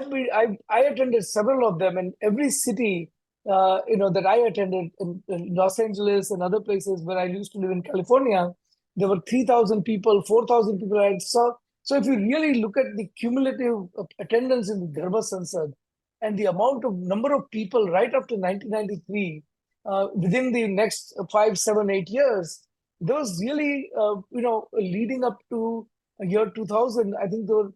attended several of them, and every city that I attended in Los Angeles and other places where I used to live in California, there were 3,000 people, 4,000 people I saw. So if you really look at the cumulative attendance in the Dharma Sansad and the amount of number of people right after 1993, within the next 5, 7, 8 years, there was really, leading up to year 2000, I think there were,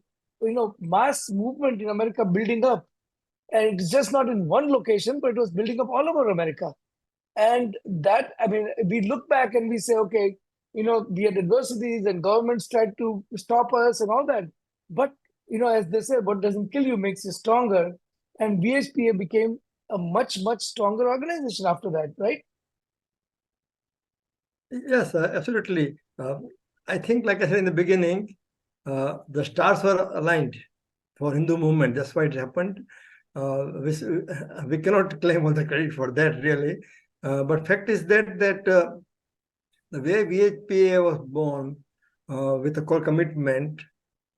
mass movement in America building up. And it's just not in one location, but it was building up all over America. And that, I mean, we look back and we say, okay, we had adversities and governments tried to stop us and all that. But, as they say, what doesn't kill you makes you stronger. And VHPA became a much, much stronger organization after that, right? Yes, absolutely. I think, like I said in the beginning, the stars were aligned for Hindu movement. That's why it happened. We cannot claim all the credit for that, really. But fact is that the way VHPA was born with a core commitment,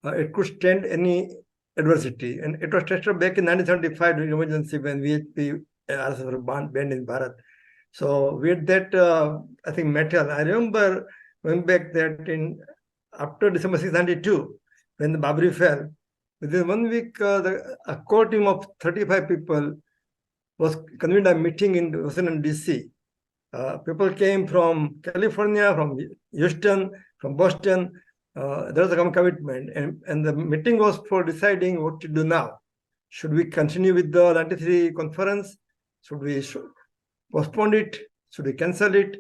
it could stand any adversity. And it was tested back in 1975 during emergency when VHP were banned in Bharat. So with that, I think metal, I remember going back that after December 692, when the Babri fell, within 1 week, a core team of 35 people was convened a meeting in Washington, D.C. People came from California, from Houston, from Boston. There was a common commitment. And the meeting was for deciding what to do now. Should we continue with the 93 conference? Should we postpone it? Should we cancel it?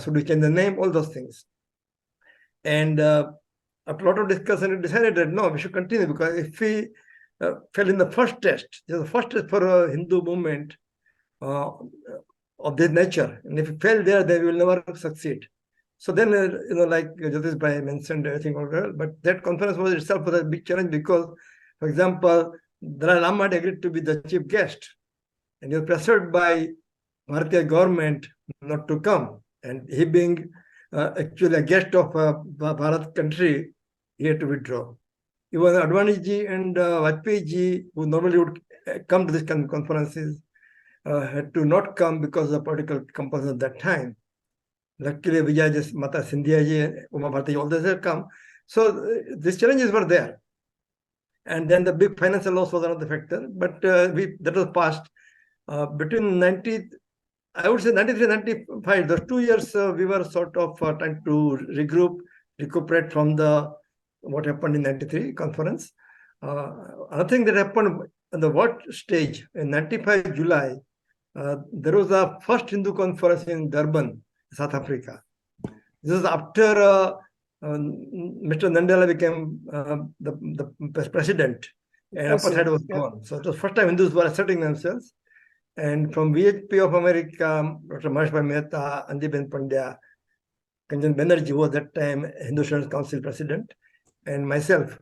Should we change the name? All those things. And after a lot of discussion, we decided that no, we should continue, because if we fail in the first test, the first test for a Hindu movement of this nature, and if we fail there, then we will never succeed. So then, like Jyotish Bhai mentioned, I think, but that conference was itself a big challenge because, for example, Dalai Lama had agreed to be the chief guest, and he was pressured by Bharatiya government not to come, and he being actually a guest of Bharat country, he had to withdraw. Even Advani ji and Vajpayee ji, who normally would come to these kind of conferences, had to not come because of political compulsion at that time. Luckily, Vijay ji, Mata Sindhia ji, Uma Bharati, all those had come. So these challenges were there. And then the big financial loss was another factor, but that was past. Between 93, 95, those 2 years, we were sort of trying to recuperate from what happened in 93 conference. Another thing that happened on the world stage in 95 July, there was a first Hindu conference in Durban, South Africa. This is after Mr. Nandela became the president and apartheid was gone. So it was the first time Hindus were asserting themselves. And from VHP of America, Dr. Mahesh Bhai Mehta, Andiben Pandya, Kanjan Banerjee, who was at that time Hindu Students Council president, and myself,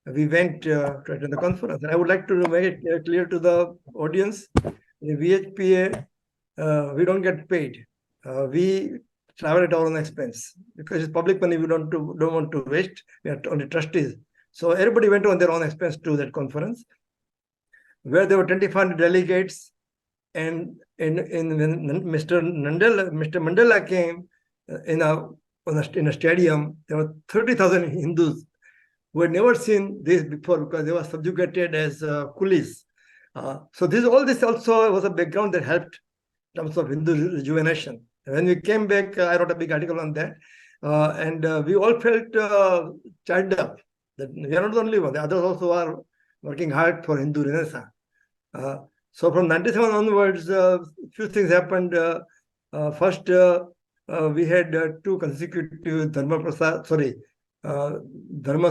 we went to attend the conference. And I would like to make it clear to the audience, in VHPA, we don't get paid. We travel at our own expense because it's public money. We don't want to waste. We are only trustees. So everybody went on their own expense to that conference, where there were 25 delegates. And when Mr. Mandela came in a stadium, there were 30,000 Hindus who had never seen this before because they were subjugated as coolies So all this also was a background that helped in terms of Hindu rejuvenation. When we came back, I wrote a big article on that, and we all felt charged up that we are not the only one. The others also are working hard for Hindu Renaissance. So from 97 onwards, few things happened. First, we had two consecutive Dharma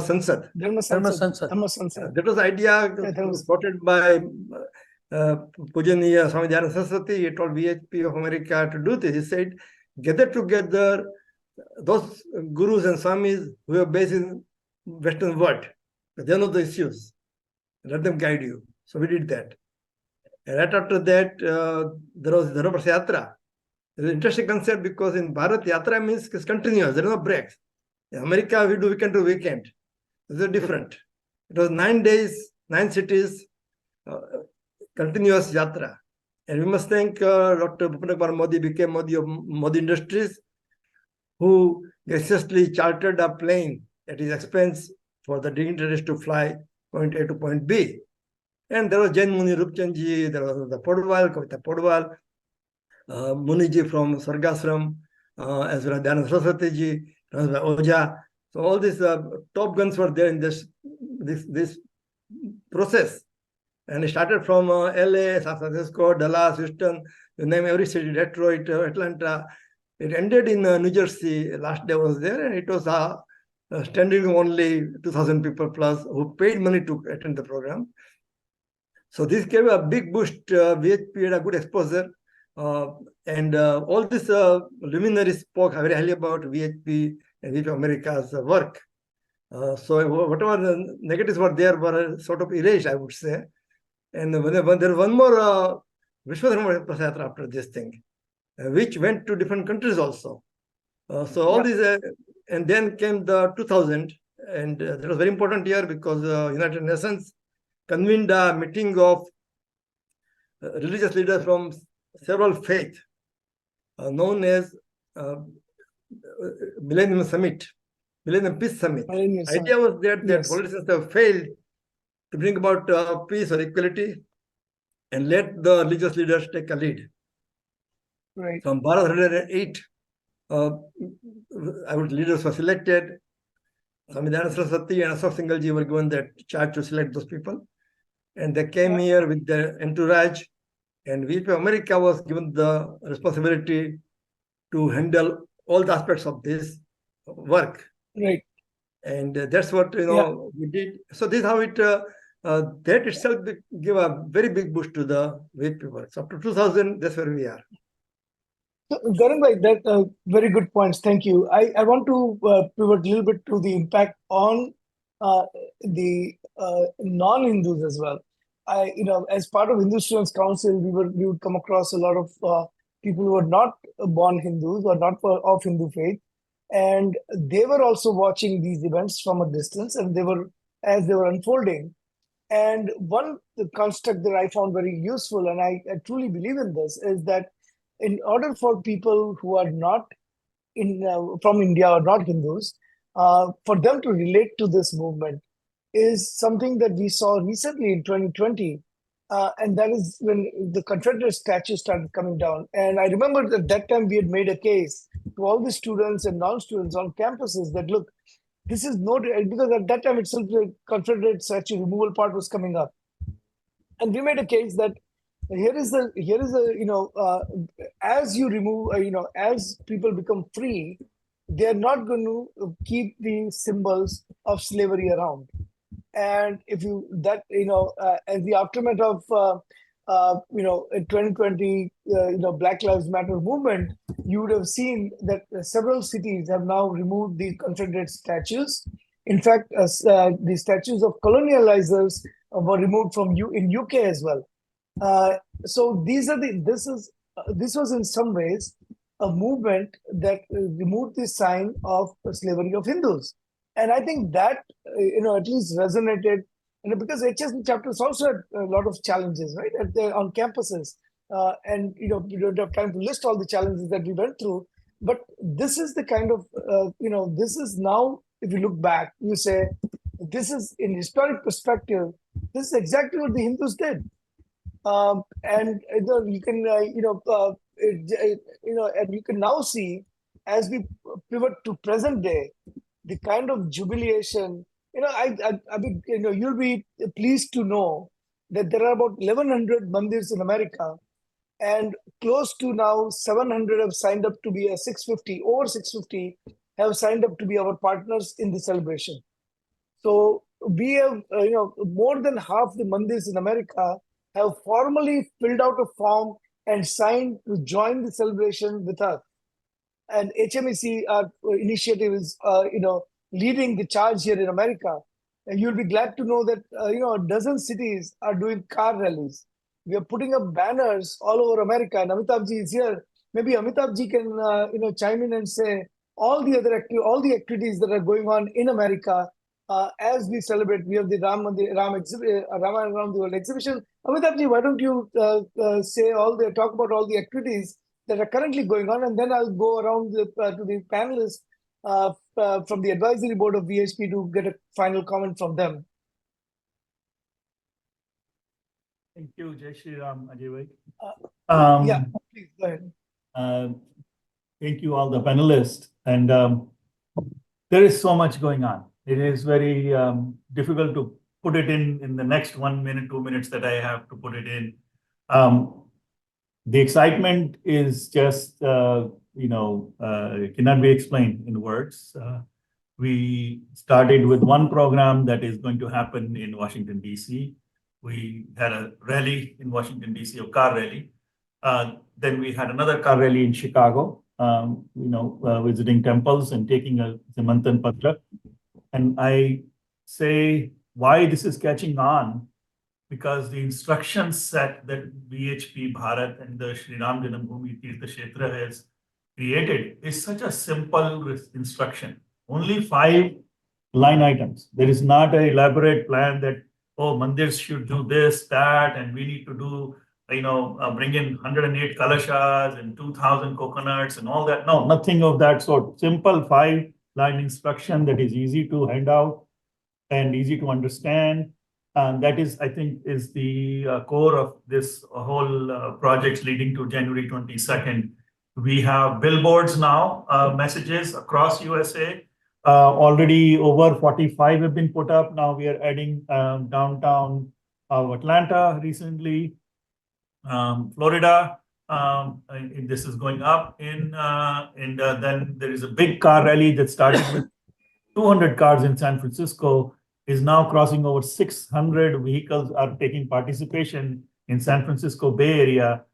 Sansad. Dharma Dharma Sansad. Sansad. Dharma Sansad. That was the idea that was- spotted by Pujaniya Swami Dhyana Saraswati. He told VHP of America to do this. He said, gather together those gurus and swamis who are based in Western world. They know the issues. Let them guide you. So we did that. And right after that, there was Dharma Yatra. It's an interesting concept because in Bharat, Yatra means it's continuous. There are no breaks. In America, we do weekend to weekend. This is different. It was 9 days, 9 cities, continuous Yatra. And we must thank Dr. Bhupen Kumar Modi, became Modi of Modi Industries, who graciously chartered a plane at his expense for the dignitaries to fly point A to point B. And there was Jain Muni Rupchandji, there was the Podwal, Kavita Podwal, Muniji from Sargasram, as well as Dhyana Saraswati ji, Oja. So all these top guns were there in this process. And it started from LA, San Francisco, Dallas, Houston, you name every city, Detroit, Atlanta. It ended in New Jersey. Last day I was there, and it was standing only 2,000 people plus who paid money to attend the program. So this gave a big boost. VHP had a good exposure. And all these luminaries spoke very highly about VHP and VHP America's work. So whatever the negatives were there were sort of erased, I would say. And there was one more Vishwadharma Prasayatra after this thing, which went to different countries also. So all these, and then came the 2000, and that was very important year because United Nations convened a meeting of religious leaders from several faiths, known as Millennium Summit, Millennium Peace Summit. Millennium Summit. Idea was that Yes. politicians have failed to bring about peace or equality and let the religious leaders take a lead. Right. From Bharat 108, leaders were selected. Swami Dhyana Saraswati and Ashok Singhal were given that charge to select those people. And they came here with their entourage. And VP America was given the responsibility to handle all the aspects of this work. Right. And that's what we did. So this is how it that itself gave a very big boost to the VP work. So up to 2000, that's where we are. So, Garan, that very good points. Thank you. I want to pivot a little bit to the impact on the non-Hindus as well. As part of Hindu Students Council, we would come across a lot of people who were not born Hindus or not of Hindu faith, and they were also watching these events from a distance, and as they were unfolding. And one construct that I found very useful, and I truly believe in this, is that in order for people who are not from India or not Hindus, for them to relate to this movement is something that we saw recently in 2020. And that is when the Confederate statue started coming down. And I remember at that time we had made a case to all the students and non-students on campuses that, look, this is because at that time itself the Confederate statue removal part was coming up. And we made a case that here is as you remove, as people become free, they are not going to keep the symbols of slavery around. And if as the aftermath of, 2020, Black Lives Matter movement, you would have seen that several cities have now removed the Confederate statues. In fact, the statues of colonializers were removed in UK as well. So this was in some ways a movement that removed the sign of slavery of Hindus. And I think that, at least resonated, because HSN chapters also had a lot of challenges, right, on campuses. And, we don't have time to list all the challenges that we went through. But this is the kind of, this is now, if you look back, you say, this is in historic perspective, this is exactly what the Hindus did. And you can and you can now see, as we pivot to present day, the kind of jubilation. I mean, you'll be pleased to know that there are about 1,100 mandirs in America, and close to now 700 have signed up to be a 650, over 650 have signed up to be our partners in the celebration. So we have, more than half the mandirs in America have formally filled out a form and signed to join the celebration with us. And HMEC initiative is, leading the charge here in America. And you'll be glad to know that, a dozen cities are doing car rallies. We are putting up banners all over America, and Amitabh ji is here. Maybe Amitabh ji can, chime in and say all the activities that are going on in America as we celebrate. We have the Rama Around the World exhibition. Amitabh ji, why don't you talk about all the activities that are currently going on, and then I'll go around to the panelists from the advisory board of VHP to get a final comment from them. Thank you, Jai Shri Ram, Ajay Yeah, please go ahead. Thank you, all the panelists. And there is so much going on. It is very difficult to put it in the next 1 minute, 2 minutes that I have to put it in. The excitement is just, cannot be explained in words. We started with one program that is going to happen in Washington, D.C. We had a rally in Washington, D.C., a car rally. Then we had another car rally in Chicago, visiting temples and taking a Sanatan Patra. And I say why this is catching on, because the instruction set that VHP Bharat and the Shri Ram Janambhoomi Tirtha Kshetra has created is such a simple instruction. Only 5 line items. There is not an elaborate plan that, mandirs should do this, that, and we need to do, bring in 108 kalashas and 2,000 coconuts and all that. No, nothing of that sort. Simple 5-line instruction that is easy to hand out and easy to understand. And that is, I think, is the core of this whole project leading to January 22nd. We have billboards now, messages across USA. Already over 45 have been put up. Now we are adding downtown Atlanta recently, Florida. This is going up and then there is a big car rally that started with 200 cars in San Francisco, is now crossing over 600 vehicles are taking participation in San Francisco Bay Area.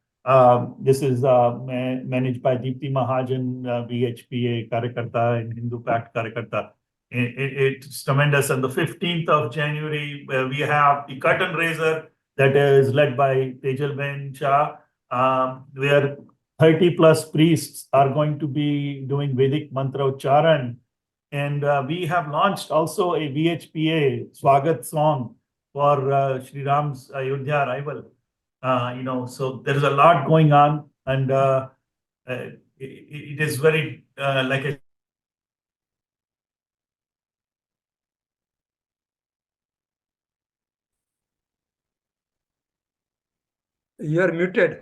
This is managed by Deepti Mahajan, VHPA Karyakarta and Hindu Pact Karyakarta. It's tremendous. On the 15th of January, we have the curtain raiser that is led by Tejal Ben Shah, where 30 plus priests are going to be doing Vedic mantra ucharan. And we have launched also a VHPA Swagat song for Sri Ram's Ayodhya arrival. So there is a lot going on, and it is very like a You are muted.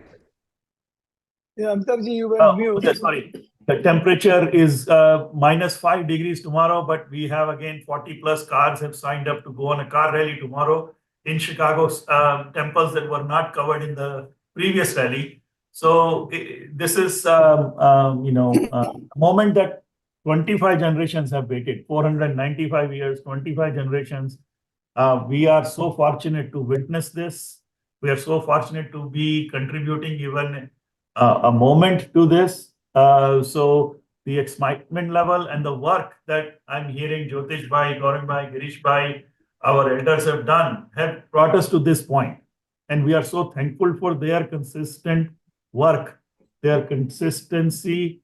Yeah, Amitabh ji, you went mute. Okay, sorry. The temperature is -5 degrees tomorrow, but we have again 40 plus cars have signed up to go on a car rally tomorrow in Chicago's temples that were not covered in the previous rally. So this is a moment that 25 generations have waited, 495 years, 25 generations. We are so fortunate to witness this. We are so fortunate to be contributing even a moment to this. So the excitement level and the work that I'm hearing Jyotish Bhai, Gaurav Bhai, Girish Bhai, our elders have done, have brought us to this point. And we are so thankful for their consistent work, their consistency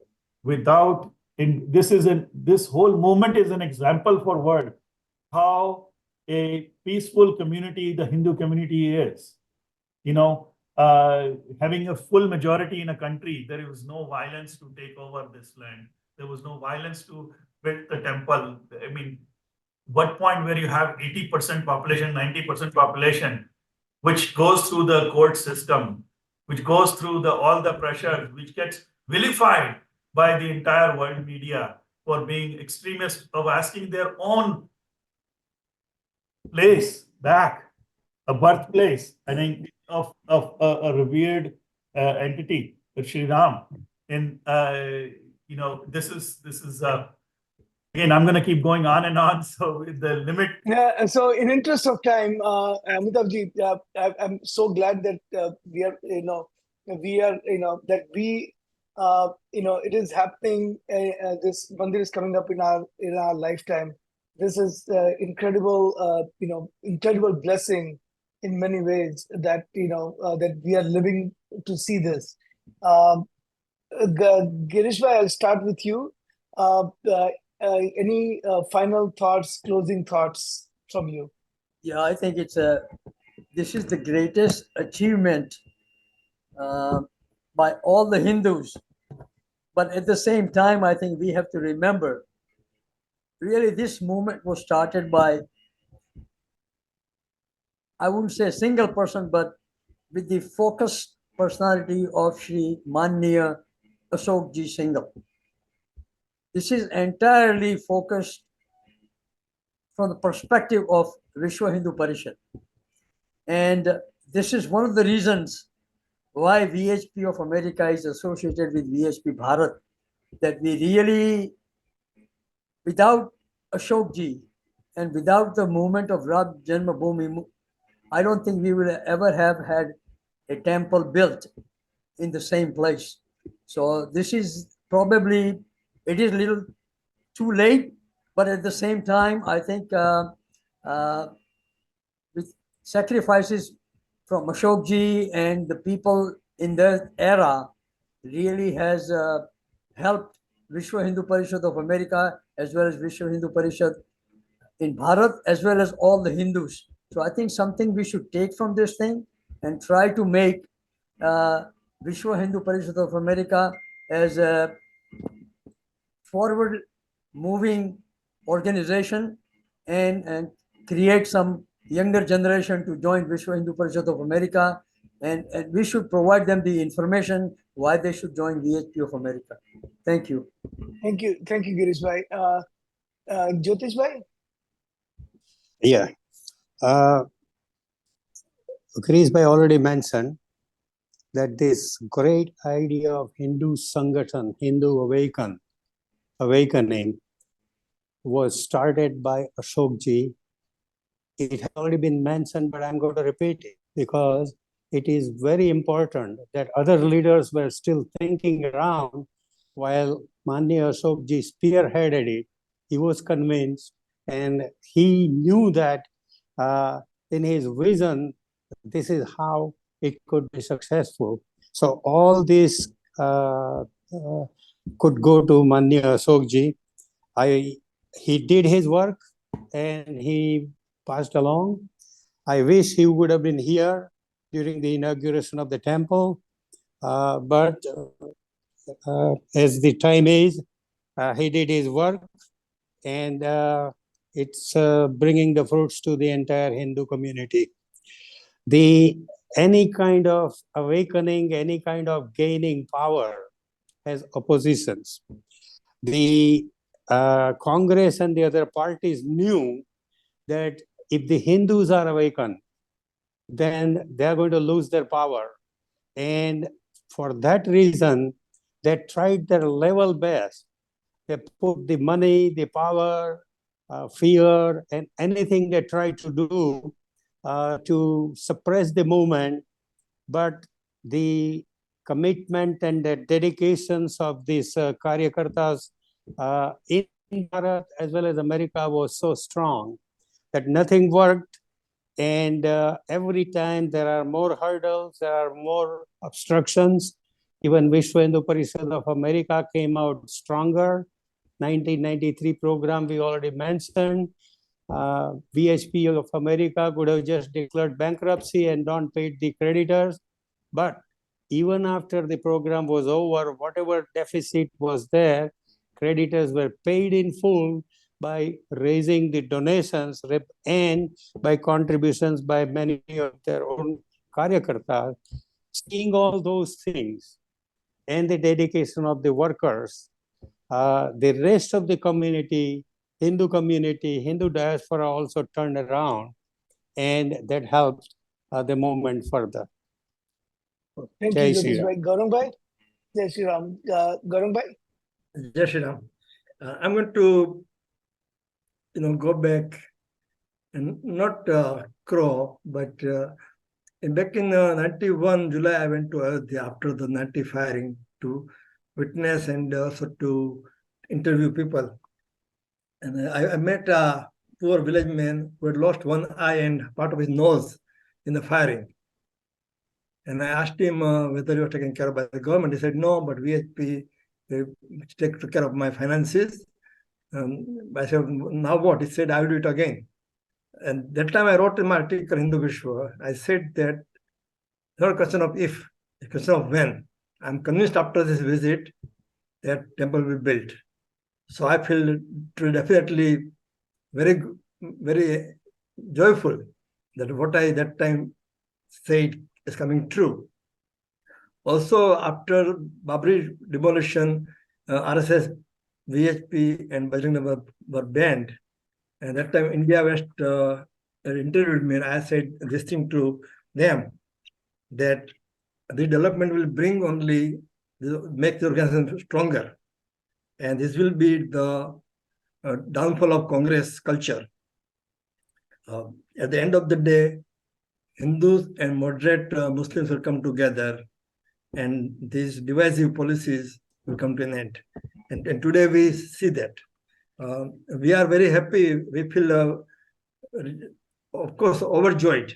this whole movement is an example for world, how a peaceful community, the Hindu community is. Having a full majority in a country, there was no violence to take over this land. There was no violence to build the temple. I mean, what point where you have 80% population, 90% population which goes through the court system, which goes through all the pressure, which gets vilified by the entire world media for being extremists, of asking their own place back, a birthplace, I think, of a revered entity, Sri Ram. And this is again, I'm going to keep going on and on. So the limit. Yeah, so in interest of time, Amitabhji, I'm so glad that we are, that we, it is happening. This Mandir is coming up in our lifetime. This is incredible, incredible blessing in many ways that that we are living to see this. Girishbhai, I'll start with you. Any final thoughts, closing thoughts from you? Yeah, I think this is the greatest achievement by all the Hindus. But at the same time, I think we have to remember, really, this movement was started by, I wouldn't say a single person, but with the focused personality of Sri Mandir Ashokji Singhal. This is entirely focused from the perspective of Vishwa Hindu Parishad. And this is one of the reasons why VHP of America is associated with VHP Bharat, that we really, without Ashokji and without the movement of Ram Janmabhoomi, I don't think we will ever have had a temple built in the same place. So this is probably, it is a little too late, but at the same time, I think with sacrifices from Ashokji and the people in that era really has helped Vishwa Hindu Parishad of America as well as Vishwa Hindu Parishad in Bharat as well as all the Hindus. So I think something we should take from this thing and try to make Vishwa Hindu Parishad of America as a forward moving organization and create some younger generation to join Vishwa Hindu Parishad of America, and we should provide them the information why they should join VHP of America. Thank you. Thank you, Girishbhai. Jyotishbhai? Yeah. Girishbhai already mentioned that this great idea of Hindu Sanatan, Hindu awakening, was started by Ashokji. It has already been mentioned, but I'm going to repeat it because it is very important that other leaders were still thinking around while Mandir Ashokji spearheaded it. He was convinced and he knew that in his vision, this is how it could be successful. So all this could go to Mandir Ashokji. He did his work and he passed along. I wish he would have been here during the inauguration of the temple, but as the time is, he did his work, and it's bringing the fruits to the entire Hindu community. Any kind of awakening, any kind of gaining power has oppositions. The Congress and the other parties knew that if the Hindus are awakened, then they're going to lose their power. And for that reason, they tried their level best. They put the money, the power, fear, and anything they tried to do to suppress the movement. But the commitment and the dedications of these Karyakartas in Bharat as well as America was so strong that nothing worked. And every time there are more hurdles, there are more obstructions. Even Vishwa Hindu Parishad of America came out stronger. 1993 program we already mentioned. VHP of America could have just declared bankruptcy and not paid the creditors. But even after the program was over, whatever deficit was there, creditors were paid in full by raising the donations and by contributions by many of their own karyakartas. Seeing all those things and the dedication of the workers, the rest of the community, Hindu diaspora also turned around, and that helped the movement further. Thank Jai you, Shri Jyotish Ram. Bhai. Gaurang Bhai? Jai Shri Ram. Gaurang Bhai? Jai Shri Ram. I'm going to, go back and not crow, but back in 91 July, I went to Ayodhya after the 90 firing to witness and also to interview people. And I met a poor village man who had lost one eye and part of his nose in the firing. And I asked him whether he was taken care of by the government. He said, no, but VHP took care of my finances. I said, now what? He said, I will do it again. And that time I wrote in my article, Hindudvesha, I said that it's not a question of if, it's a question of when. I'm convinced after this visit that temple will be built. So I feel definitely very, very joyful that what I that time said is coming true. Also, after Babri demolition, RSS, VHP, and Bajrang Dal were banned. And that time, India West interviewed me, and I said this thing to them that the development will bring only make the organization stronger, and this will be the downfall of Congress culture. At the end of the day, Hindus and moderate Muslims will come together, and these divisive policies will come to an end. And today we see that. We are very happy. We feel, of course, overjoyed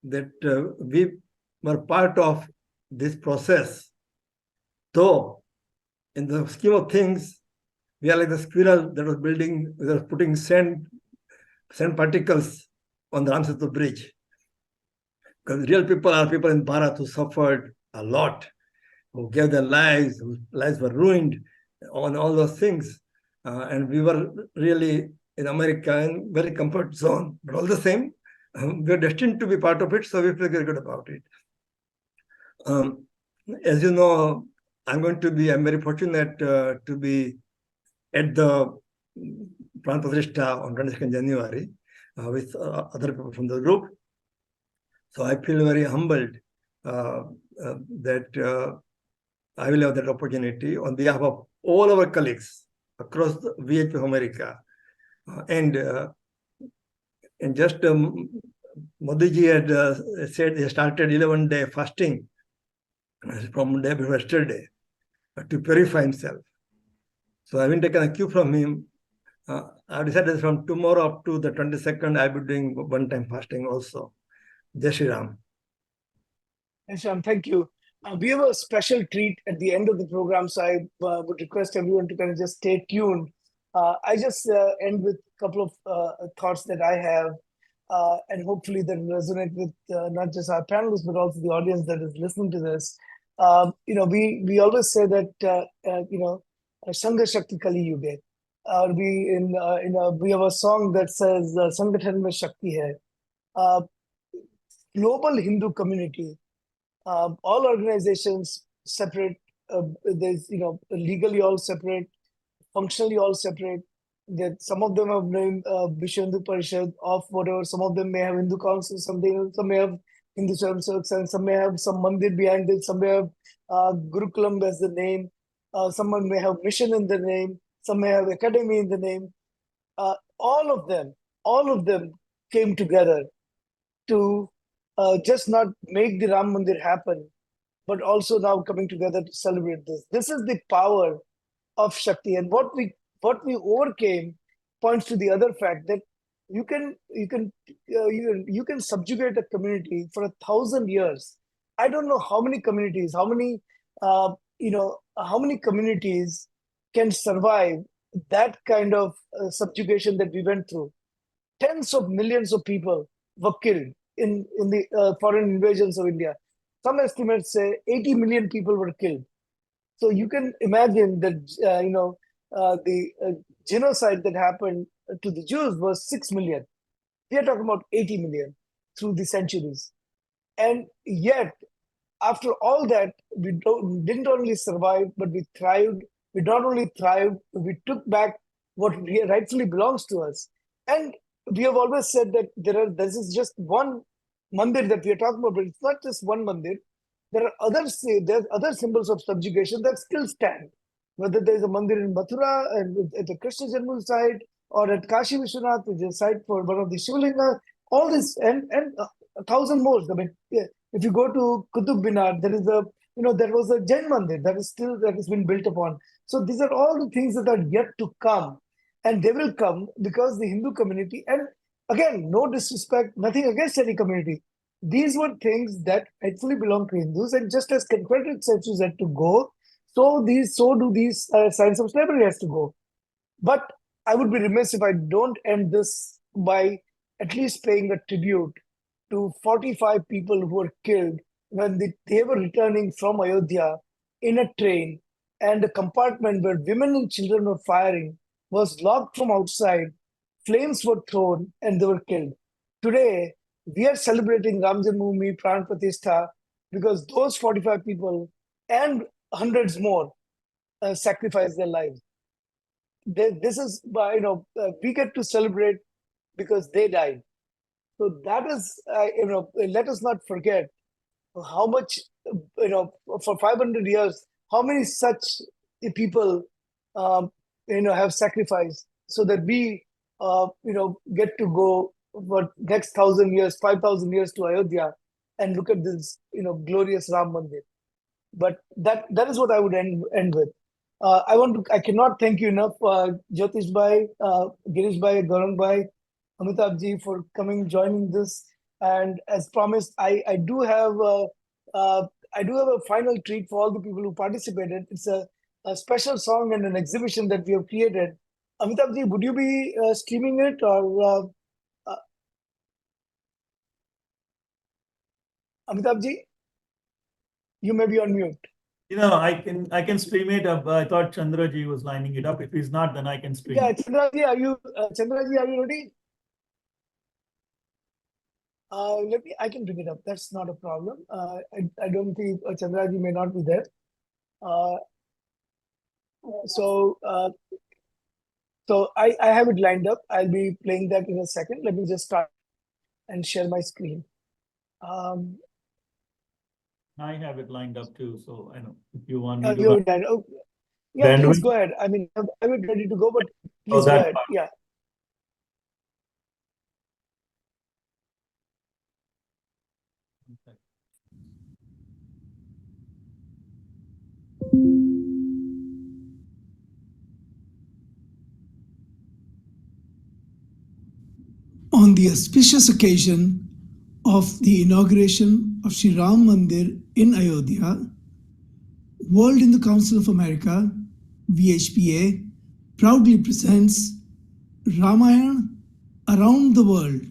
that we were part of this process. Though, in the scheme of things, we are like the squirrel that was putting sand particles on the Ramsetu bridge. Because real people are people in Bharat who suffered a lot, who gave their lives, whose lives were ruined on all those things. And we were really in America in very comfort zone. But all the same, we are destined to be part of it, so we feel very good about it. As you know, I'm very fortunate to be at the Pran Pratishtha on 22nd January with other people from the group. So I feel very humbled that I will have that opportunity on behalf of all our colleagues across the VHP of America. And just Modi ji had said he started 11-day fasting from day before yesterday to purify himself. So I've been taken a cue from him. I've decided from tomorrow up to the 22nd, I'll be doing one-time fasting also. Jai Shri Ram. Yes, Shyam, thank you. We have a special treat at the end of the program, so I would request everyone to kind of just stay tuned. I just end with a couple of thoughts that I have, and hopefully that resonate with not just our panelists, but also the audience that is listening to this. We always say that, Sangha Shakti Kali Yuge. We have a song that says, Sangathan mein Shakti hai. Global Hindu community, all organizations separate, there's, legally all separate, functionally all separate. That some of them have named Vishwa Hindu Parishad of whatever, some of them may have Hindu Council, some may have Hindu Swayamsevak, and some may have some Mandir behind it, some may have Gurukulam as the name, someone may have mission in the name, some may have academy in the name. All of them came together to just not make the Ram Mandir happen, but also now coming together to celebrate this. This is the power of Shakti, and what we overcame points to the other fact that you can subjugate a community for 1,000 years. I don't know how many communities, how many communities can survive that kind of subjugation that we went through. Tens of millions of people were killed in the foreign invasions of India. Some estimates say 80 million people were killed. So you can imagine that the genocide that happened to the Jews was 6 million. We are talking about 80 million through the centuries. And yet, after all that, we didn't only survive, but we thrived. We not only thrived, we took back what rightfully belongs to us. And we have always said that this is just one mandir that we are talking about, but it's not just one mandir. There are other symbols of subjugation that still stand. Whether there is a mandir in Mathura and at the Krishna Janma site, or at Kashi Vishwanath, which is a site for one of the Shivalinga, all this and 1,000 more. I mean, if you go to Qutub Minar, there is there was a Jain Mandir that has been built upon. So these are all the things that are yet to come, and they will come because the Hindu community, and again, no disrespect, nothing against any community. These were things that actually belong to Hindus, and just as Confederate statues had to go, so do these signs of slavery has to go. But I would be remiss if I don't end this by at least paying a tribute to 45 people who were killed when they were returning from Ayodhya in a train, and the compartment where women and children were firing was locked from outside, flames were thrown, and they were killed. Today, we are celebrating Ram Janmabhoomi Pran Pratishtha because those 45 people and hundreds more sacrificed their lives. This is, we get to celebrate because they died. So that is, let us not forget how much, for 500 years, how many such people, have sacrificed so that we, get to go for next 1,000 years, 5,000 years to Ayodhya and look at this, glorious Ram Mandir. But that is what I would end with. I cannot thank you enough, Jyotish Bhai, Girish Bhai, Gaurang Bhai, Amitabh ji, for coming, joining this. And as promised, I do have a final treat for all the people who participated. It's a special song and an exhibition that we have created. Amitabh ji, would you be streaming it, or Amitabh ji, you may be on mute. I can stream it up. I thought Chandra ji was lining it up. If he's not, then I can stream. Yeah, Chandra ji, are you ready? I can bring it up. That's not a problem. I don't think Chandra ji may not be there. So I have it lined up. I'll be playing that in a second. Let me just start and share my screen. I have it lined up too, so I know if you want me to. Yeah, please go ahead. I mean, I'm ready to go, but please go ahead. Yeah. On the auspicious occasion of the inauguration of Sri Ram Mandir in Ayodhya, World Hindu Council of America, VHPA, proudly presents Ramayana Around the World.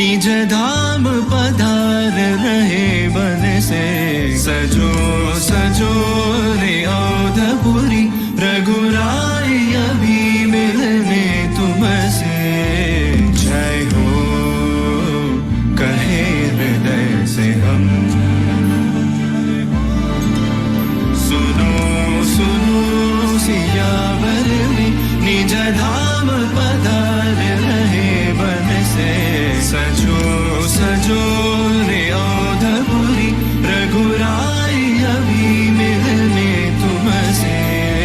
निज धाम पधार रहे बन से सजो सजो रे अवधपुरी रघुराई अभी मिलने तुमसे जय हो कहे हृदय से हम सुनो सुनो सियावर में निज धाम पधार रहे बन से सजो सजो रे अवधपुरी रघुराई अभी मिलने तुमसे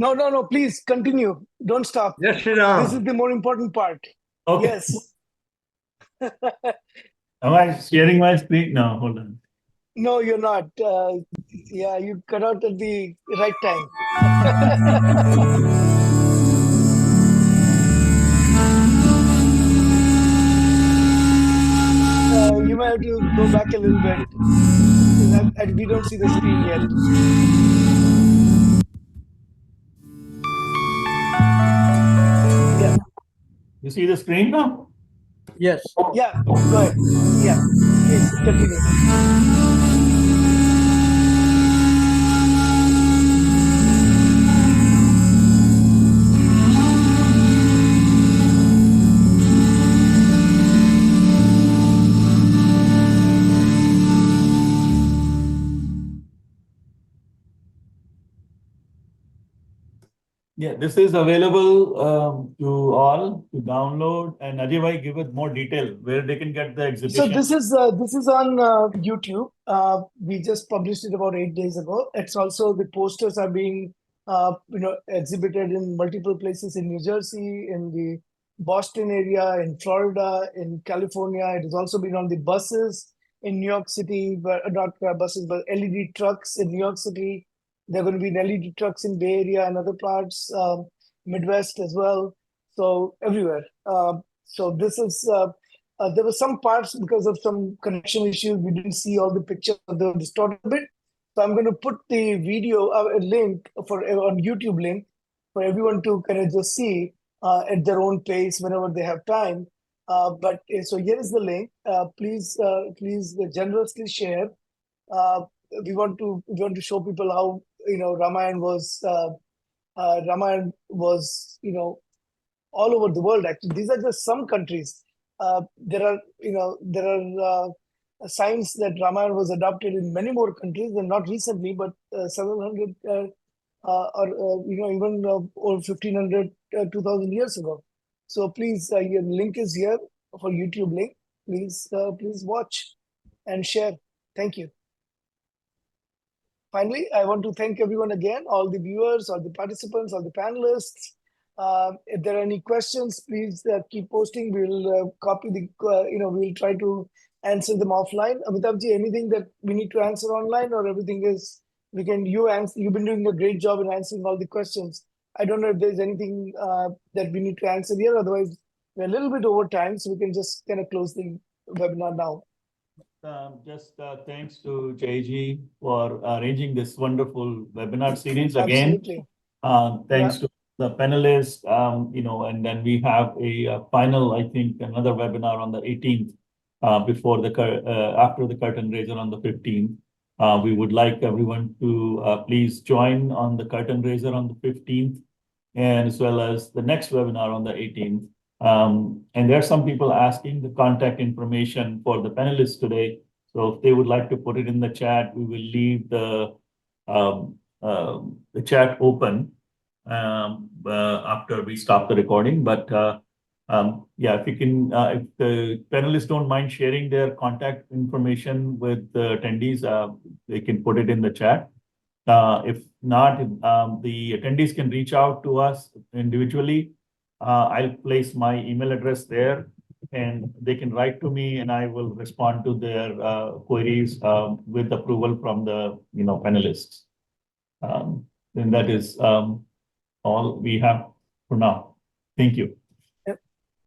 No, please continue. Don't stop. Yes, Shri This is Ram. the more important part. Okay. Yes. Am I sharing my screen? No, hold on. No, you're not. Yeah, you cut out at the right time. You might have to go back a little bit. We don't see the screen yet. Yeah, You see the screen now? Yes. yeah, go ahead. Yeah, please continue. Yeah, this is available to all to download. And Ajay bhai, give us more detail where they can get the So exhibition. this is on YouTube. We just published it about 8 days ago. It's also the posters are being exhibited in multiple places in New Jersey, in the Boston area, in Florida, in California. It has also been on the buses in New York City, but not buses, but LED trucks in New York City. There are going to be LED trucks in Bay Area and other parts, Midwest as well. So everywhere. So this is. There were some parts because of some connection issues. We didn't see all the pictures. They were distorted a bit. So I'm going to put the video a link on YouTube link for everyone to kind of just see at their own pace whenever they have time. So here is the link. Please generously share. We want to show people how Ramayana was all over the world. Actually, these are just some countries. There are signs that Ramayana was adopted in many more countries, and not recently, but several hundred even over 1500, 2000 years ago. So please, your link is here for YouTube link. Please watch and share. Thank you. Finally, I want to thank everyone again, all the viewers, all the participants, all the panelists. If there are any questions, please keep posting. We'll copy we'll try to answer them offline. Amitabh ji, anything that we need to answer online, or everything is you answer? You've been doing a great job in answering all the questions. I don't know if there's anything that we need to answer here. Otherwise, we're a little bit over time, so we can just kind of close the webinar now. Thanks to Jayji for arranging this wonderful webinar series again. Absolutely. Thanks to the panelists, and then we have a final, I think, another webinar on the 18th, after the curtain raiser on the 15th. We would like everyone to please join on the curtain raiser on the 15th, and as well as the next webinar on the 18th. And there are some people asking the contact information for the panelists today. So if they would like to put it in the chat, we will leave the chat open after we stop the recording. But if you can, if the panelists don't mind sharing their contact information with the attendees, they can put it in the chat. If not, the attendees can reach out to us individually. I'll place my email address there, and they can write to me, and I will respond to their queries with approval from the panelists. Then that is all we have for now. Thank you.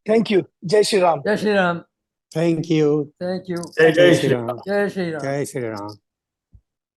Thank you. Jai Shri Ram. Jai Shri Ram. Thank you. Thank you. Jai Jai Shri Shri Ram. Ram. Jai Shri Ram. Jai Shri Ram.